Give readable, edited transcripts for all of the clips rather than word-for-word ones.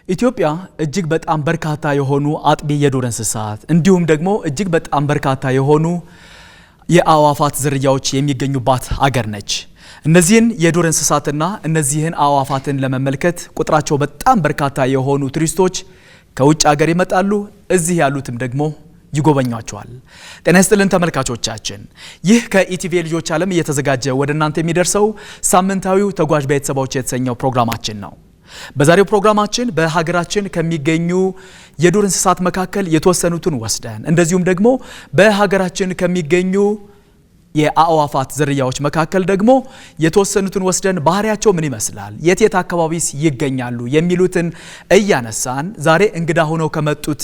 ኢትዮጵያ እጅግ በጣም በርካታ የሆኑ አጥቢ የዱር እንስሳት እንዲሁም ደግሞ እጅግ በጣም በርካታ የሆኑ የአዋፋት ዝርያዎች የሚገኙባት ሀገር ነች። እነዚህን የዱር እንስሳትና እነዚህን አዋፋትን ለመመልከት ቁጥራቸው በጣም በርካታ የሆኑ ቱሪስቶች ከውጭ ሀገር ይመጣሉ። እዚህ ያሉትም ደግሞ ይጎበኟቸዋል። ጤና ይስጥልን ተመልካቾቻችን፣ ይህ ከኢቲቪ ልጆች ዓለም እየተዘጋጀ ወደ እናንተ የሚደርሰው ሳምንታዊው ተጓዥ ቤተሰቦች የተሰኘው ፕሮግራማችን ነው። በዛሬው ፕሮግራማችን በሀገራችን ከሚገኙ የዱር እንስሳት መካከል የተወሰኑትን ወስደን እንደዚሁም ደግሞ በሀገራችን ከሚገኙ የአዋፋት ዝርያዎች መካከል ደግሞ የተወሰኑትን ወስደን ባህሪያቸው ምን ይመስላል፣ የት አካባቢስ ይገኛሉ የሚሉትን እያነሳን ዛሬ እንግዳ ሆነው ከመጡት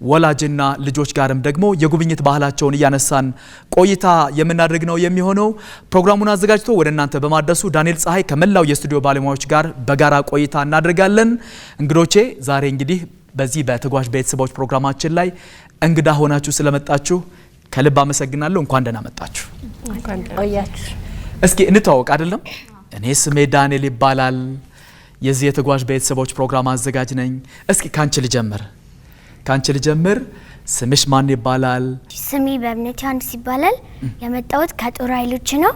ወላጅና ልጆች ጋርም ደግሞ የጉብኝት ባህላቸውን እያነሳን ቆይታ የምናደርግ ነው የሚሆነው። ፕሮግራሙን አዘጋጅቶ ወደ እናንተ በማድረሱ ዳንኤል ፀሐይ ከመላው የስቱዲዮ ባለሙያዎች ጋር በጋራ ቆይታ እናደርጋለን። እንግዶቼ ዛሬ እንግዲህ በዚህ በተጓዥ ቤተሰቦች ፕሮግራማችን ላይ እንግዳ ሆናችሁ ስለመጣችሁ ከልብ አመሰግናለሁ። እንኳን ደህና መጣችሁ። እስኪ እንተዋወቅ አይደለም? እኔ ስሜ ዳንኤል ይባላል። የዚህ የተጓዥ ቤተሰቦች ፕሮግራም አዘጋጅ ነኝ። እስኪ ካንቺ ልጀምር። ስምሽ ማን ይባላል? ስሜ በእምነት ዮሐንስ ይባላል። የመጣሁት ከጦር ኃይሎች ነው።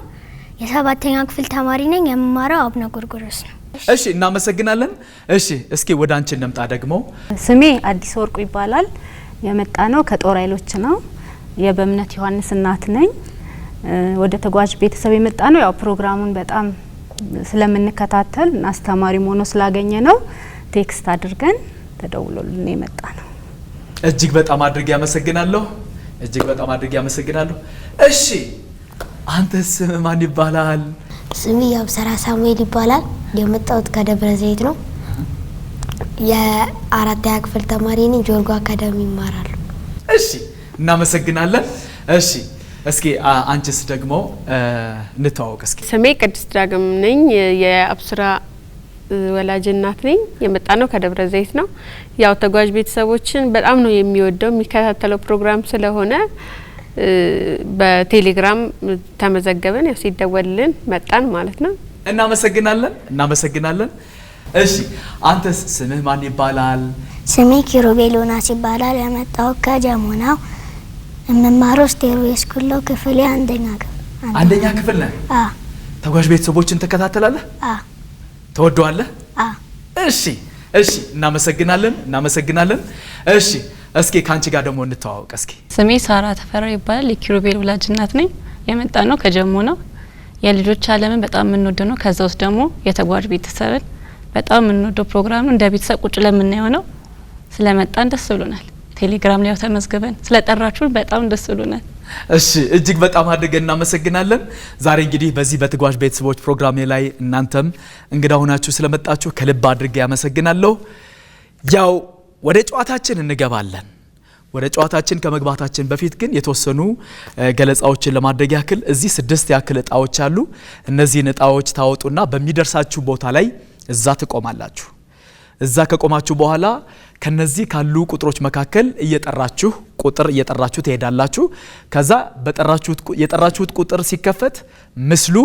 የ7ኛ ክፍል ተማሪ ነኝ። የምማረው አቡነ ጎርጎርዮስ ነው። እሺ፣ እናመሰግናለን። እሺ፣ እስኪ ወደ አንቺ እንምጣ ደግሞ። ስሜ አዲስ ወርቁ ይባላል። የመጣ ነው ከጦር ኃይሎች ነው። የበእምነት ዮሐንስ እናት ነኝ። ወደ ተጓዥ ቤተሰብ የመጣ ነው ያው ፕሮግራሙን በጣም ስለምንከታተል አስተማሪም ሆኖ ስላገኘ ነው ቴክስት አድርገን ተደውሎልን የመጣ ነው። እጅግ በጣም አድርጌ ያመሰግናለሁ። እሺ፣ አንተ ስም ማን ይባላል? ስሜ ያብሰራ ሳሙኤል ይባላል። የመጣሁት ከደብረ ዘይት ነው። የ4ኛ ክፍል ተማሪ ነኝ። ጆርጎ አካዳሚ ይማራሉ። እሺ፣ እናመሰግናለን። እሺ፣ እስኪ አንቺስ ደግሞ እንተዋወቅ እስኪ። ስሜ ቅድስት ዳግም ነኝ። የአብስራ ወላጅ እናት ነኝ። የመጣ ነው ከደብረ ዘይት ነው። ያው ተጓዥ ቤተሰቦችን በጣም ነው የሚወደው የሚከታተለው ፕሮግራም ስለሆነ በቴሌግራም ተመዘገበን። ያው ሲደወልልን መጣን ማለት ነው። እናመሰግናለን። እሺ፣ አንተስ ስምህ ማን ይባላል? ስሜ ኪሩቤል ዮናስ ይባላል። የመጣው ከጀሞ ነው። የምማረው ስቴሩ ስኩል ነው። ክፍል አንደኛ ክፍል ነህ? ተጓዥ ቤተሰቦችን ተከታተላለህ? ተወደዋለህ? እሺ፣ እናመሰግናለን። እሺ፣ እስኪ ካንቺ ጋር ደግሞ እንተዋወቅ እስኪ። ስሜ ሳራ ተፈራ ይባላል። የኪሩቤል ወላጅ እናት ነኝ። የመጣ ነው ከጀሞ ነው። የልጆች ዓለምን በጣም የምንወደው ነው። ከዛ ውስጥ ደግሞ የተጓዥ ቤተሰብን በጣም የምንወደው ፕሮግራም ነው። እንደ ቤተሰብ ቁጭ ለምናየው ነው። ስለመጣን ደስ ብሎናል። ቴሌግራም ላይ ተመዝግበን ስለጠራችሁን በጣም ደስ ብሎናል። እሺ፣ እጅግ በጣም አድርገን እናመሰግናለን። ዛሬ እንግዲህ በዚህ በተጓዥ ቤተሰቦች ፕሮግራም ላይ እናንተም እንግዳ ሆናችሁ ስለመጣችሁ ከልብ አድርጌ ያመሰግናለሁ። ያው ወደ ጨዋታችን እንገባለን። ወደ ጨዋታችን ከመግባታችን በፊት ግን የተወሰኑ ገለጻዎችን ለማድረግ ያክል እዚህ 6 ያክል እጣዎች አሉ። እነዚህን እጣዎች ታወጡና በሚደርሳችሁ ቦታ ላይ እዛ ትቆማላችሁ። እዛ ከቆማችሁ በኋላ ከነዚህ ካሉ ቁጥሮች መካከል ቁጥር እየጠራችሁ ትሄዳላችሁ። ከዛ የጠራችሁት ቁጥር ሲከፈት ምስሉ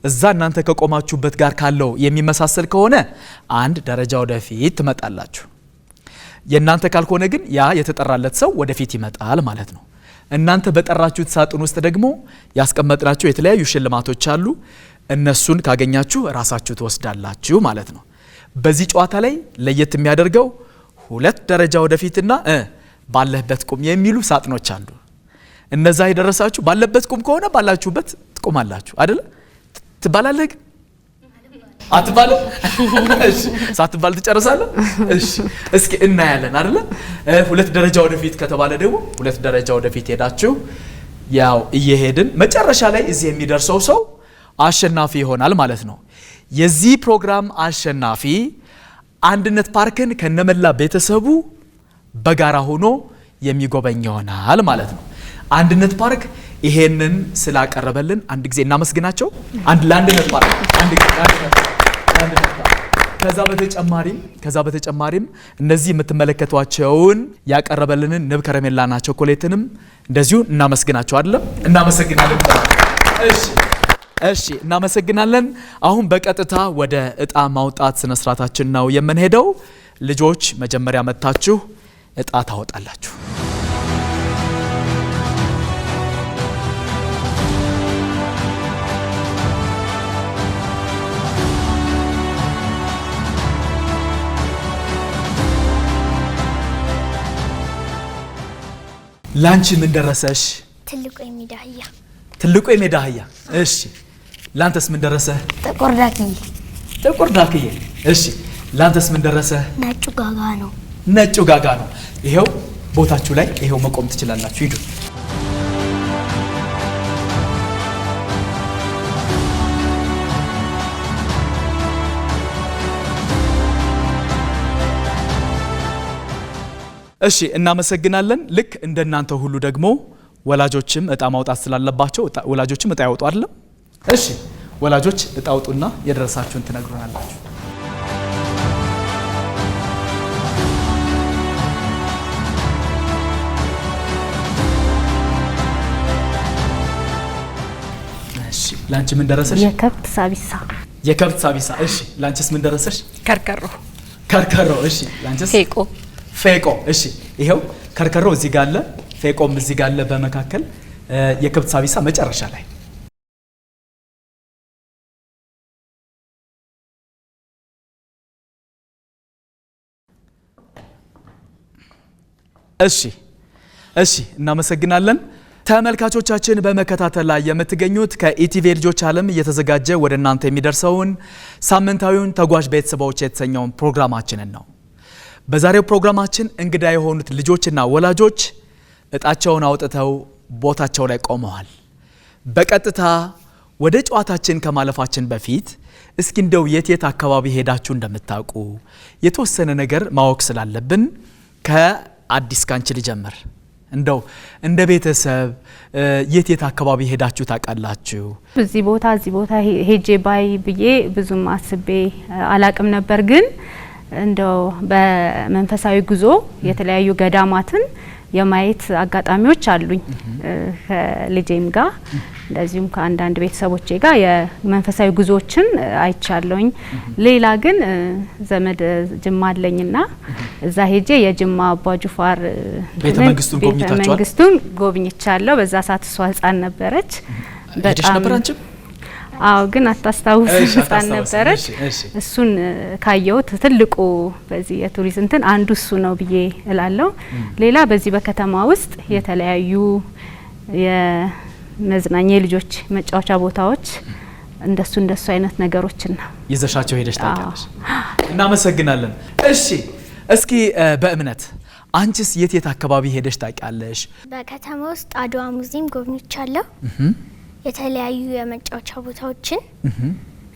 እዛ እናንተ ከቆማችሁበት ጋር ካለው የሚመሳሰል ከሆነ አንድ ደረጃ ወደፊት ትመጣላችሁ። የእናንተ ካልሆነ ግን ያ የተጠራለት ሰው ወደፊት ይመጣል ማለት ነው። እናንተ በጠራችሁት ሳጥን ውስጥ ደግሞ ያስቀመጥናቸው የተለያዩ ሽልማቶች አሉ። እነሱን ካገኛችሁ ራሳችሁ ትወስዳላችሁ ማለት ነው። በዚህ ጨዋታ ላይ ለየት የሚያደርገው 2 ደረጃ ወደፊትና ባለህበት ቁም የሚሉ ሳጥኖች አሉ። እነዛ የደረሳችሁ ባለበት ቁም ከሆነ ባላችሁበት ትቆማላችሁ አይደለ? ትባላለህ ግን አትባልም? እሺ፣ ሳትባል ትጨርሳለህ? እሺ፣ እስኪ እናያለን አይደለ? 2 ደረጃ ወደፊት ከተባለ ደግሞ 2 ደረጃ ወደፊት ሄዳችሁ ያው እየሄድን መጨረሻ ላይ እዚህ የሚደርሰው ሰው አሸናፊ ይሆናል ማለት ነው። የዚህ ፕሮግራም አሸናፊ አንድነት ፓርክን ከነመላ ቤተሰቡ በጋራ ሆኖ የሚጎበኝ ይሆናል ማለት ነው። አንድነት ፓርክ ይሄንን ስላቀረበልን አንድ ጊዜ እናመስግናቸው። ለአንድነት ፓርክ ከዛ በተጨማሪም እነዚህ የምትመለከቷቸውን ያቀረበልንን ንብ ከረሜላና ቸኮሌትንም እንደዚሁ እናመስግናቸው። አይደለም? እናመሰግናለን። እሺ እናመሰግናለን። አሁን በቀጥታ ወደ እጣ ማውጣት ስነ ስርዓታችን ነው የምንሄደው። ልጆች መጀመሪያ መታችሁ እጣ ታወጣላችሁ። ላንቺ ምን ደረሰሽ? ትልቁ የሜዳ አህያ። ትልቁ የሜዳ አህያ። እሺ ላንተስ ምን ደረሰ? ጥቁር ዳክዬ። ጥቁር ዳክዬ። እሺ ላንተስ ምን ደረሰ? ነጩ ጋጋ ነው። ነጩ ጋጋ ነው። ይሄው ቦታችሁ ላይ ይሄው መቆም ትችላላችሁ። ሂዱ። እሺ እናመሰግናለን። ልክ እንደናንተ ሁሉ ደግሞ ወላጆችም እጣ ማውጣት ስላለባቸው ወላጆችም እጣ ያወጡ አይደለም? እሺ ወላጆች እጣ አውጡና የደረሳችሁን ትነግሩናላችሁ። እሺ ላንቺ ምን ደረሰሽ? የከብት ሳቢሳ። የከብት ሳቢሳ። እሺ ላንቺስ ምን ደረሰሽ? ከርከሮ። ከርከሮ። እሺ ላንቺስ? ፌቆ። ፌቆ። እሺ ይሄው ከርከሮ እዚህ ጋር አለ፣ ፌቆም እዚህ ጋር አለ በመካከል፣ የከብት ሳቢሳ መጨረሻ ላይ። እሺ እሺ እናመሰግናለን። ተመልካቾቻችን በመከታተል ላይ የምትገኙት ከኢቲቪ ልጆች ዓለም እየተዘጋጀ ወደ እናንተ የሚደርሰውን ሳምንታዊውን ተጓዥ ቤተሰቦች የተሰኘውን ፕሮግራማችንን ነው። በዛሬው ፕሮግራማችን እንግዳ የሆኑት ልጆችና ወላጆች እጣቸውን አውጥተው ቦታቸው ላይ ቆመዋል። በቀጥታ ወደ ጨዋታችን ከማለፋችን በፊት እስኪ እንደው የት አካባቢ ሄዳችሁ እንደምታውቁ የተወሰነ ነገር ማወቅ ስላለብን ከአዲስ ካንቺ ልጀምር። እንደው እንደ ቤተሰብ የት አካባቢ ሄዳችሁ ታውቃላችሁ? እዚህ ቦታ ሄጄ ባይ ብዬ ብዙም አስቤ አላቅም ነበር። ግን እንደው በመንፈሳዊ ጉዞ የተለያዩ ገዳማትን የማየት አጋጣሚዎች አሉኝ ከልጄም ጋር እንደዚሁም ከአንዳንድ ቤተሰቦቼ ጋር የመንፈሳዊ ጉዞዎችን አይቻለሁኝ። ሌላ ግን ዘመድ ጅማ አለኝና እዛ ሄጄ የጅማ አባጁፋር ቤተመንግስቱን ጎብኝቻለሁ። በዛ ሰዓት እሷ ህፃን ነበረች። በጣም አዎ፣ ግን አታስታውስ ህፃን ነበረች። እሱን ካየሁት ትልቁ በዚህ የቱሪዝም እንትን አንዱ እሱ ነው ብዬ እላለሁ። ሌላ በዚህ በከተማ ውስጥ የተለያዩ የመዝናኛ የልጆች መጫወቻ ቦታዎች እንደሱ አይነት ነገሮችን ነው ይዘሻቸው ሄደሽ ታውቂያለሽ? እናመሰግናለን። እሺ እስኪ በእምነት አንቺስ የት አካባቢ ሄደሽ ታውቂያለሽ? በከተማ ውስጥ አድዋ ሙዚየም ጎብኝቻለሁ። የተለያዩ የመጫወቻ ቦታዎችን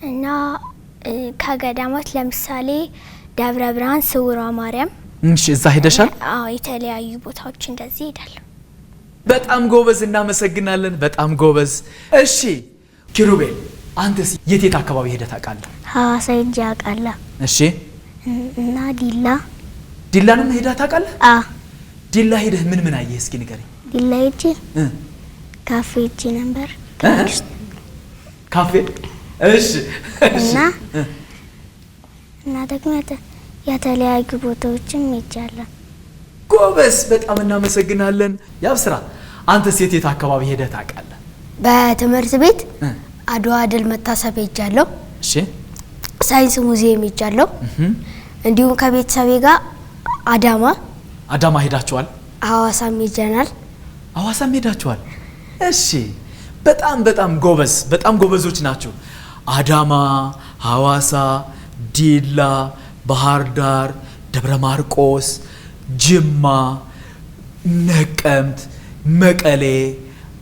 እና ከገዳማት ለምሳሌ ደብረ ብርሃን፣ ስውሯ ማርያም። እሺ እዛ ሄደሻል? አዎ የተለያዩ ቦታዎች እንደዚህ ሄዳለሁ። በጣም ጎበዝ፣ እናመሰግናለን። በጣም ጎበዝ። እሺ ኪሩቤል አንተስ የት አካባቢ ሄደህ ታውቃለህ? ሐዋሳ ሄጄ አውቃለሁ። እሺ እና ዲላንም ሄደህ ታውቃለህ? አዎ። ዲላ ሄደህ ምን አየህ እስኪ ንገረኝ። ዲላ ሄጄ ካፌ ሄጄ ነበር። ካፌ። እሺ እና ደግሞ የተለያዩ ቦታዎችም ሄጃለሁ። ጎበዝ፣ በጣም እናመሰግናለን። ያብስራ አንተስ የት አካባቢ ሄደህ ታውቃለህ? በትምህርት ቤት አድዋ ድል መታሰቢያ ሄጃለሁ። እሺ ሳይንስ ሙዚየም ሄጃለሁ። እንዲሁም ከቤተሰቤ ጋር አዳማ ሄዳችኋል? ሐዋሳም ሄጀናል። ሐዋሳም ሄዳችኋል? እሺ በጣም ጎበዝ፣ በጣም ጎበዞች ናችሁ። አዳማ፣ ሐዋሳ፣ ዲላ፣ ባህር ዳር፣ ደብረ ማርቆስ፣ ጅማ፣ ነቀምት፣ መቀሌ፣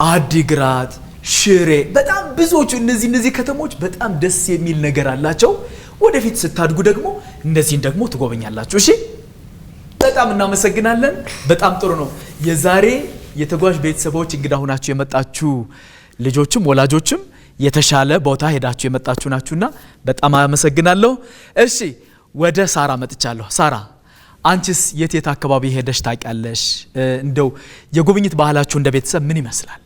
አዲግራት፣ ሽሬ፣ በጣም ብዙዎቹ እነዚህ ከተሞች በጣም ደስ የሚል ነገር አላቸው። ወደፊት ስታድጉ ደግሞ እነዚህን ደግሞ ትጎበኛላችሁ። እሺ በጣም እናመሰግናለን። በጣም ጥሩ ነው። የዛሬ የተጓዥ ቤተሰቦች እንግዳ ሆናችሁ የመጣችሁ ልጆችም ወላጆችም የተሻለ ቦታ ሄዳችሁ የመጣችሁ ናችሁና በጣም አመሰግናለሁ። እሺ ወደ ሳራ መጥቻለሁ። ሳራ አንቺስ የት አካባቢ ሄደሽ ታውቂያለሽ? እንደው የጉብኝት ባህላችሁ እንደ ቤተሰብ ምን ይመስላል?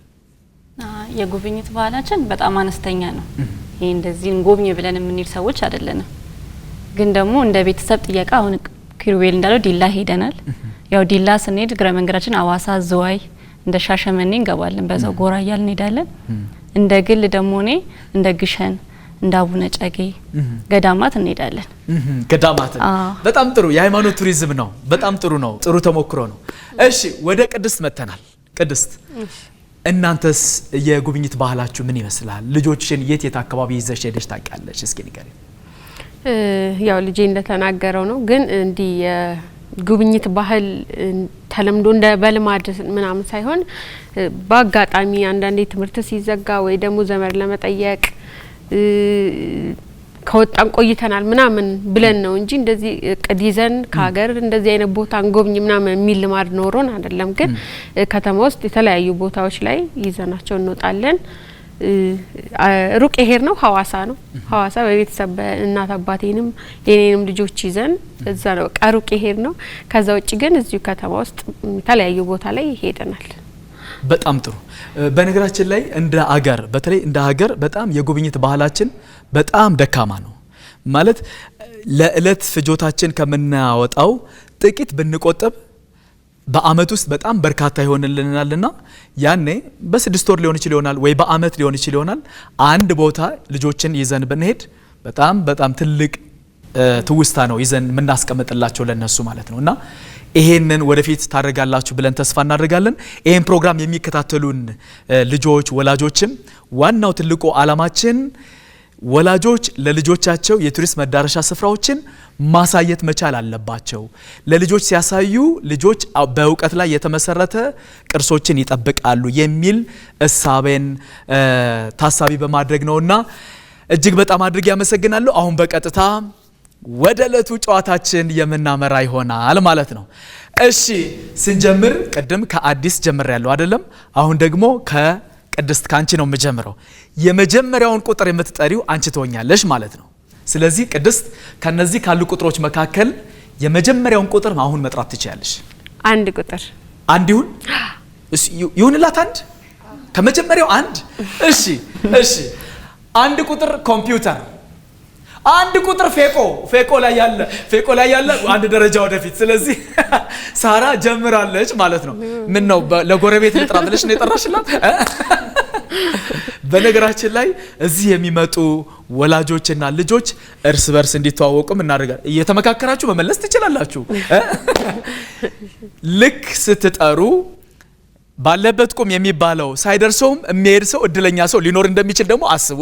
የጉብኝት ባህላችን በጣም አነስተኛ ነው። ይሄ እንደዚህ እንጎብኝ ብለን የምንሄድ ሰዎች አይደለንም። ግን ደግሞ እንደ ቤተሰብ ጥያቄ አሁን ኪሩቤል እንዳለው ዲላ ሄደናል። ያው ዲላ ስንሄድ እግረ መንገዳችን አዋሳ፣ ዝዋይ እንደ ሻሸመኔ እንገባለን። በዛው ጎራ እያልን እንሄዳለን። እንደ ግል ደግሞ እኔ እንደ ግሸን እንደ አቡነ ጨጌ ገዳማት እንሄዳለን። ገዳማት በጣም ጥሩ የሃይማኖት ቱሪዝም ነው። በጣም ጥሩ ነው። ጥሩ ተሞክሮ ነው። እሺ ወደ ቅድስት መተናል። ቅድስት እናንተስ የጉብኝት ባህላችሁ ምን ይመስላል? ልጆችን የት አካባቢ ይዘሽ ሄደሽ ታውቂያለሽ? እስኪ ንገሪኝ። ያው ልጄ እንደተናገረው ነው። ግን እንዲህ የጉብኝት ባህል ተለምዶ እንደ በልማድ ምናምን ሳይሆን በአጋጣሚ አንዳንዴ ትምህርት ሲዘጋ ወይ ደግሞ ዘመድ ለመጠየቅ ከወጣን ቆይተናል ምናምን ብለን ነው እንጂ እንደዚህ እቅድ ይዘን ከሀገር እንደዚህ አይነት ቦታ እንጎብኝ ምናምን የሚል ልማድ ኖሮን አይደለም። ግን ከተማ ውስጥ የተለያዩ ቦታዎች ላይ ይዘናቸው እንወጣለን። ሩቅ የሄድ ነው ሀዋሳ ነው። ሀዋሳ በቤተሰብ እናት አባቴንም የኔንም ልጆች ይዘን እዛ ነው ሩቅ የሄድ ነው። ከዛ ውጭ ግን እዚሁ ከተማ ውስጥ የተለያዩ ቦታ ላይ ሄደናል። በጣም ጥሩ። በነገራችን ላይ እንደ አገር በተለይ እንደ ሀገር በጣም የጉብኝት ባህላችን በጣም ደካማ ነው። ማለት ለእለት ፍጆታችን ከምናወጣው ጥቂት ብንቆጠብ በአመት ውስጥ በጣም በርካታ ይሆንልናልና ያኔ በ6 ወር ሊሆን ይችላል ወይ በአመት ሊሆን ይችላል አንድ ቦታ ልጆችን ይዘን ብንሄድ በጣም ትልቅ ትውስታ ነው ይዘን የምናስቀምጥላቸው ለነሱ ማለት ነውና ይሄንን ወደፊት ታደርጋላችሁ ብለን ተስፋ እናደርጋለን። ይሄን ፕሮግራም የሚከታተሉን ልጆች ወላጆችም ዋናው ትልቁ አላማችን ወላጆች ለልጆቻቸው የቱሪስት መዳረሻ ስፍራዎችን ማሳየት መቻል አለባቸው። ለልጆች ሲያሳዩ ልጆች በእውቀት ላይ የተመሰረተ ቅርሶችን ይጠብቃሉ የሚል እሳቤን ታሳቢ በማድረግ ነውና እጅግ በጣም አድርጌ ያመሰግናለሁ። አሁን በቀጥታ ወደ ዕለቱ ጨዋታችን የምናመራ ይሆናል ማለት ነው። እሺ ስንጀምር ቅድም ከአዲስ ጀምሬያለሁ አይደለም? አሁን ደግሞ ከቅድስት ካንቺ ነው የምጀምረው። የመጀመሪያውን ቁጥር የምትጠሪው አንቺ ትሆኛለሽ ማለት ነው። ስለዚህ ቅድስት ከነዚህ ካሉ ቁጥሮች መካከል የመጀመሪያውን ቁጥር አሁን መጥራት ትችያለሽ። አንድ ቁጥር አንድ ይሁንላት። አንድ ከመጀመሪያው አንድ። እሺ አንድ ቁጥር ኮምፒውተር፣ አንድ ቁጥር ፌቆ ላይ ያለ አንድ ደረጃ ወደፊት። ስለዚህ ሳራ ጀምራለች ማለት ነው። ምን ነው ለጎረቤት ልጥራ ብለሽ ነው የጠራሽላት? በነገራችን ላይ እዚህ የሚመጡ ወላጆችና ልጆች እርስ በርስ እንዲተዋወቁም እናደርጋለን። እየተመካከራችሁ መመለስ ትችላላችሁ። ልክ ስትጠሩ ባለበት ቁም የሚባለው ሳይደርሰውም የሚሄድ ሰው እድለኛ ሰው ሊኖር እንደሚችል ደግሞ አስቡ።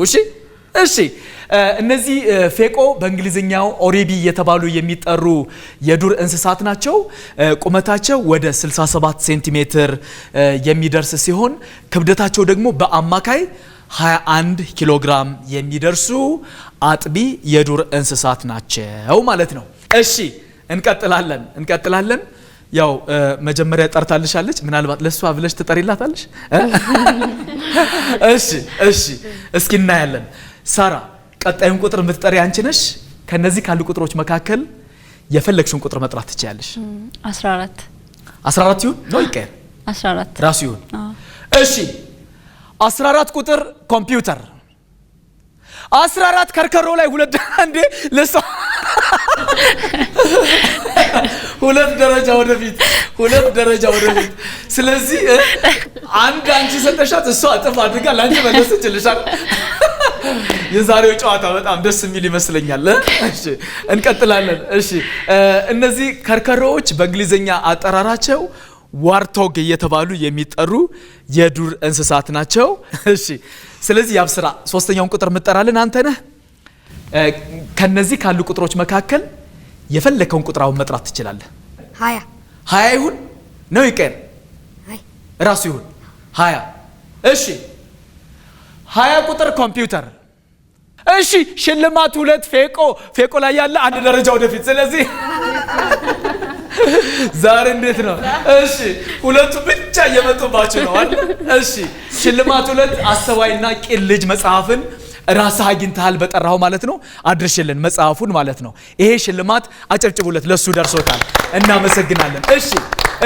እሺ እነዚህ ፌቆ በእንግሊዝኛው ኦሬቢ የተባሉ የሚጠሩ የዱር እንስሳት ናቸው። ቁመታቸው ወደ 67 ሴንቲሜትር የሚደርስ ሲሆን ክብደታቸው ደግሞ በአማካይ 21 ኪሎ ግራም የሚደርሱ አጥቢ የዱር እንስሳት ናቸው ማለት ነው። እሺ እንቀጥላለን። ያው መጀመሪያ ጠርታልሻለች። ምናልባት ለሷ ብለሽ ትጠሪላታለሽ? እሺ እስኪ እናያለን። ሳራ ቀጣዩን ቁጥር የምትጠሪ አንቺ ነሽ። ከነዚህ ካሉ ቁጥሮች መካከል የፈለግሽውን ቁጥር መጥራት ትችያለሽ። 14 ይሁን ነው ይቀር? 14 ራሱ ይሁን። እሺ 14 ቁጥር ኮምፒውተር፣ 14 ከርከሮ ላይ ሁለት አንዴ ለሷ ሁለት ደረጃ ወደፊት። ስለዚህ አንድ አንቺ ሰጠሻት፣ እሷ እጥፍ አድርጋ ላንቺ መለሰችልሻል። የዛሬው ጨዋታ በጣም ደስ የሚል ይመስለኛል። እሺ እንቀጥላለን። እሺ እነዚህ ከርከሮዎች በእንግሊዝኛ አጠራራቸው ዋርቶግ እየተባሉ የሚጠሩ የዱር እንስሳት ናቸው። እሺ ስለዚህ ያብስራ ሶስተኛውን ቁጥር የምትጠራልን አንተ ነህ። ከነዚህ ካሉ ቁጥሮች መካከል የፈለከውን ቁጥር አሁን መጥራት ትችላለህ። 20 ይሁን ነው ይቀር? ራሱ ይሁን 20። እሺ 20 ቁጥር ኮምፒውተር። እሺ ሽልማት 2 ፌቆ ላይ ያለ አንድ ደረጃ ወደፊት። ስለዚህ ዛሬ እንዴት ነው? እሺ ሁለቱ ብቻ እየመጡባችሁ ነው አይደል? እሺ ሽልማት 2 አስተዋይና ቂል ልጅ መጽሐፍን ራስህ አግኝተሃል በጠራው ማለት ነው። አድርሽልን መጽሐፉን ማለት ነው። ይሄ ሽልማት አጨብጭቡለት፣ ለሱ ደርሶታል። እናመሰግናለን።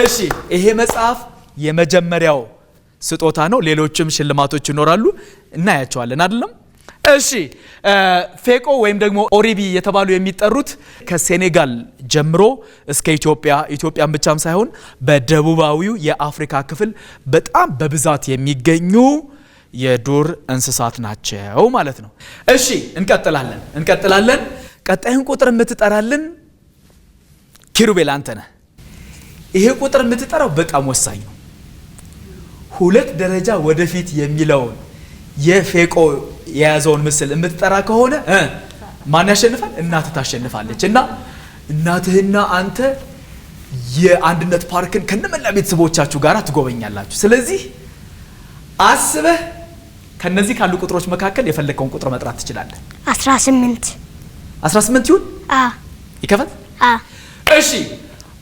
እሺ ይሄ መጽሐፍ የመጀመሪያው ስጦታ ነው። ሌሎችም ሽልማቶች ይኖራሉ፣ እናያቸዋለን አይደለም? እሺ ፌቆ ወይም ደግሞ ኦሪቢ የተባሉ የሚጠሩት ከሴኔጋል ጀምሮ እስከ ኢትዮጵያን ብቻም ሳይሆን በደቡባዊው የአፍሪካ ክፍል በጣም በብዛት የሚገኙ የዱር እንስሳት ናቸው ማለት ነው። እሺ እንቀጥላለን። ቀጣዩን ቁጥር የምትጠራልን ኪሩቤል አንተ ነህ። ይሄ ቁጥር የምትጠራው በጣም ወሳኝ ነው። 2 ደረጃ ወደፊት የሚለውን የፌቆ የያዘውን ምስል የምትጠራ ከሆነ ማን ያሸንፋል? እናትህ ታሸንፋለች። እና እናትህና አንተ የአንድነት ፓርክን ከነመላ ቤተሰቦቻችሁ ጋር ትጎበኛላችሁ። ስለዚህ አስበህ ከነዚህ ካሉ ቁጥሮች መካከል የፈለከውን ቁጥር መጥራት ትችላለህ። 18 ይሁን? ይከፈት? እሺ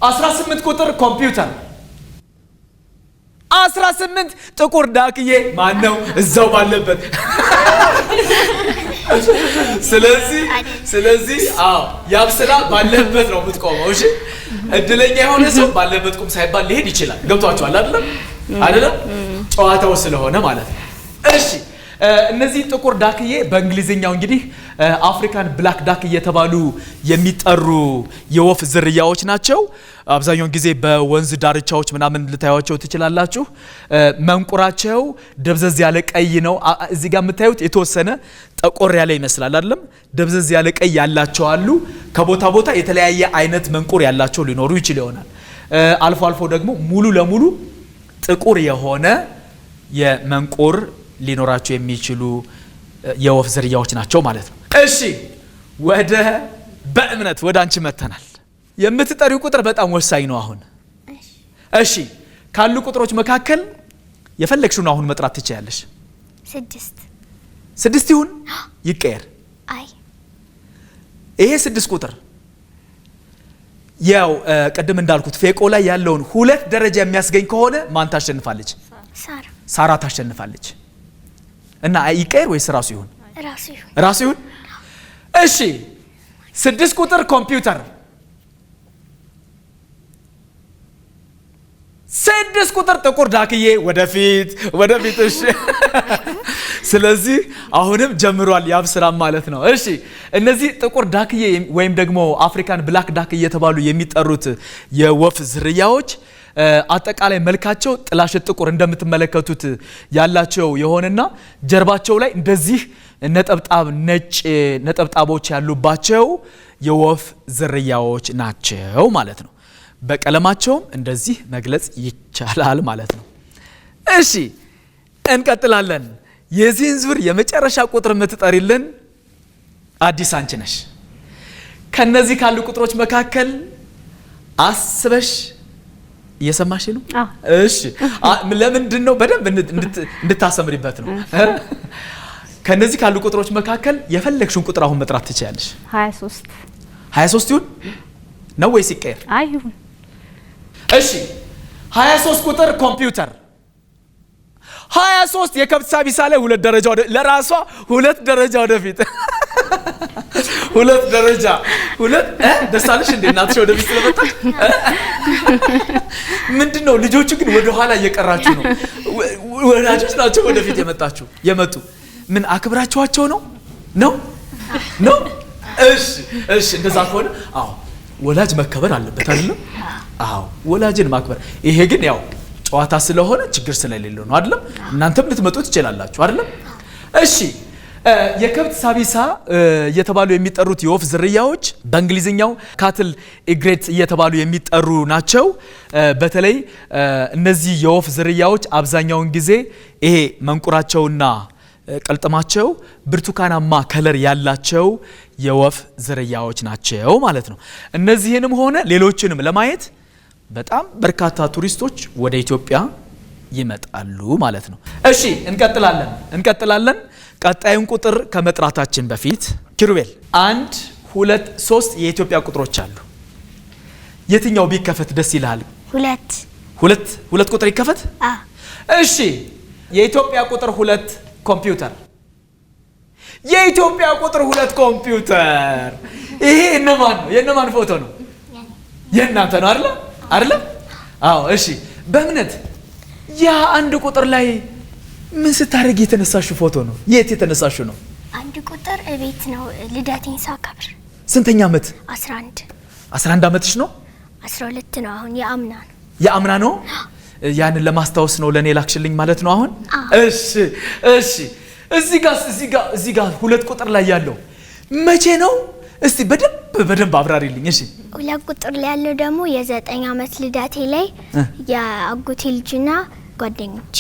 18 ቁጥር ኮምፒውተር 18 ጥቁር ዳክዬ ማን ነው? እዛው ባለበት። ስለዚህ ያብስራ ባለበት ነው የምትቆመው። እሺ እድለኛ የሆነ ሰው ባለበት ቁም ሳይባል ሊሄድ ይችላል። ገብቷችኋል አይደለም? ጨዋታው ስለሆነ ማለት ነው። እሺ እነዚህ ጥቁር ዳክዬ በእንግሊዝኛው እንግዲህ አፍሪካን ብላክ ዳክ እየተባሉ የሚጠሩ የወፍ ዝርያዎች ናቸው። አብዛኛውን ጊዜ በወንዝ ዳርቻዎች ምናምን ልታዩቸው ትችላላችሁ። መንቁራቸው ደብዘዝ ያለ ቀይ ነው። እዚህ ጋር የምታዩት የተወሰነ ጠቆር ያለ ይመስላል አይደለም? ደብዘዝ ያለ ቀይ ያላቸው አሉ። ከቦታ ቦታ የተለያየ አይነት መንቁር ያላቸው ሊኖሩ ይችል ይሆናል። አልፎ አልፎ ደግሞ ሙሉ ለሙሉ ጥቁር የሆነ የመንቁር ሊኖራቸው የሚችሉ የወፍ ዝርያዎች ናቸው ማለት ነው። እሺ በእምነት ወደ አንቺ መተናል። የምትጠሪው ቁጥር በጣም ወሳኝ ነው። አሁን እሺ ካሉ ቁጥሮች መካከል የፈለግሽውን አሁን መጥራት ትችያለሽ። 6 ይሁን ይቀየር? ይሄ 6 ቁጥር ያው ቀደም እንዳልኩት ፌቆ ላይ ያለውን 2 ደረጃ የሚያስገኝ ከሆነ ማን ታሸንፋለች? ሳራ ታሸንፋለች። እና ይቀየር ወይስ ራሱ ይሁን? ራሱ ይሁን። እሺ 6 ቁጥር ኮምፒውተር 6 ቁጥር ጥቁር ዳክዬ ወደፊት። እሺ ስለዚህ አሁንም ጀምሯል ያብስራም ማለት ነው። እሺ እነዚህ ጥቁር ዳክዬ ወይም ደግሞ አፍሪካን ብላክ ዳክ እየተባሉ የሚጠሩት የወፍ ዝርያዎች አጠቃላይ መልካቸው ጥላሸት ጥቁር እንደምትመለከቱት ያላቸው የሆነና ጀርባቸው ላይ እንደዚህ ነጭ ነጠብጣቦች ያሉባቸው የወፍ ዝርያዎች ናቸው ማለት ነው። በቀለማቸውም እንደዚህ መግለጽ ይቻላል ማለት ነው። እሺ እንቀጥላለን። የዚህን ዙር የመጨረሻ ቁጥር የምትጠሪልን አዲስ አንቺ ነሽ። ከነዚህ ካሉ ቁጥሮች መካከል አስበሽ እየሰማሽ ነው? እሺ ለምንድን ነው በደንብ እንድታሰምሪበት ነው። ከነዚህ ካሉ ቁጥሮች መካከል የፈለግሽውን ቁጥር አሁን መጥራት ትችያለሽ። 23 ይሁን ነው ወይስ ይቀየር? ይሁን። እሺ 23 ቁጥር ኮምፒውተር 23 የከብት ሳቢሳ ላይ 2 ደረጃ ለራሷ 2 ደረጃ ወደፊት 2 ደረጃ ደስ አለሽ እንዴ እናትሽ ወደፊት ስለመጣች? ምንድነው ልጆቹ ግን ወደ ኋላ እየቀራችሁ ነው። ወላጆች ናቸው ወደፊት የመጡ ምን አክብራችኋቸው ነው? እሺ እንደዛ ከሆነ ወላጅ መከበር አለበት አይደለም? ወላጅን ማክበር። ይሄ ግን ያው ጨዋታ ስለሆነ ችግር ስለሌለው ነው አይደለም? እናንተም ልትመጡ ትችላላችሁ አይደለም? እሺ የከብት ሳቢሳ እየተባሉ የሚጠሩት የወፍ ዝርያዎች በእንግሊዝኛው ካትል ኢግሬት እየተባሉ የሚጠሩ ናቸው። በተለይ እነዚህ የወፍ ዝርያዎች አብዛኛውን ጊዜ ይሄ መንቁራቸውና ቅልጥማቸው ብርቱካናማ ከለር ያላቸው የወፍ ዝርያዎች ናቸው ማለት ነው። እነዚህንም ሆነ ሌሎችንም ለማየት በጣም በርካታ ቱሪስቶች ወደ ኢትዮጵያ ይመጣሉ ማለት ነው። እሺ እንቀጥላለን። ቀጣዩን ቁጥር ከመጥራታችን በፊት ኪሩቤል 1 2 3 የኢትዮጵያ ቁጥሮች አሉ። የትኛው ቢከፈት ደስ ይላል? 2 ቁጥር ይከፈት? እሺ የኢትዮጵያ ቁጥር 2 ኮምፒውተር የኢትዮጵያ ቁጥር 2 ኮምፒውተር። ይሄ የነማን ፎቶ ነው? የእናንተ ነው አይደለ? እሺ በእምነት ያ አንድ ቁጥር ላይ ምን ስታደርግ የተነሳሽው ፎቶ ነው? የት የተነሳሽው ነው? አንድ ቁጥር እቤት ነው ልደቴን ሳከብር። ስንተኛ ዓመት? 11 ዓመትሽ ነው? 12 ነው አሁን። የአምና ነው። የአምና ነው። ያንን ለማስታወስ ነው ለኔ ላክሽልኝ ማለት ነው አሁን። እሺ እዚህ ጋር 2 ቁጥር ላይ ያለው መቼ ነው? እስቲ በደንብ አብራሪልኝ። እሺ 2 ቁጥር ላይ ያለው ደግሞ የ9 ዓመት ልደቴ ላይ የአጎቴ ልጅና ጓደኞቼ።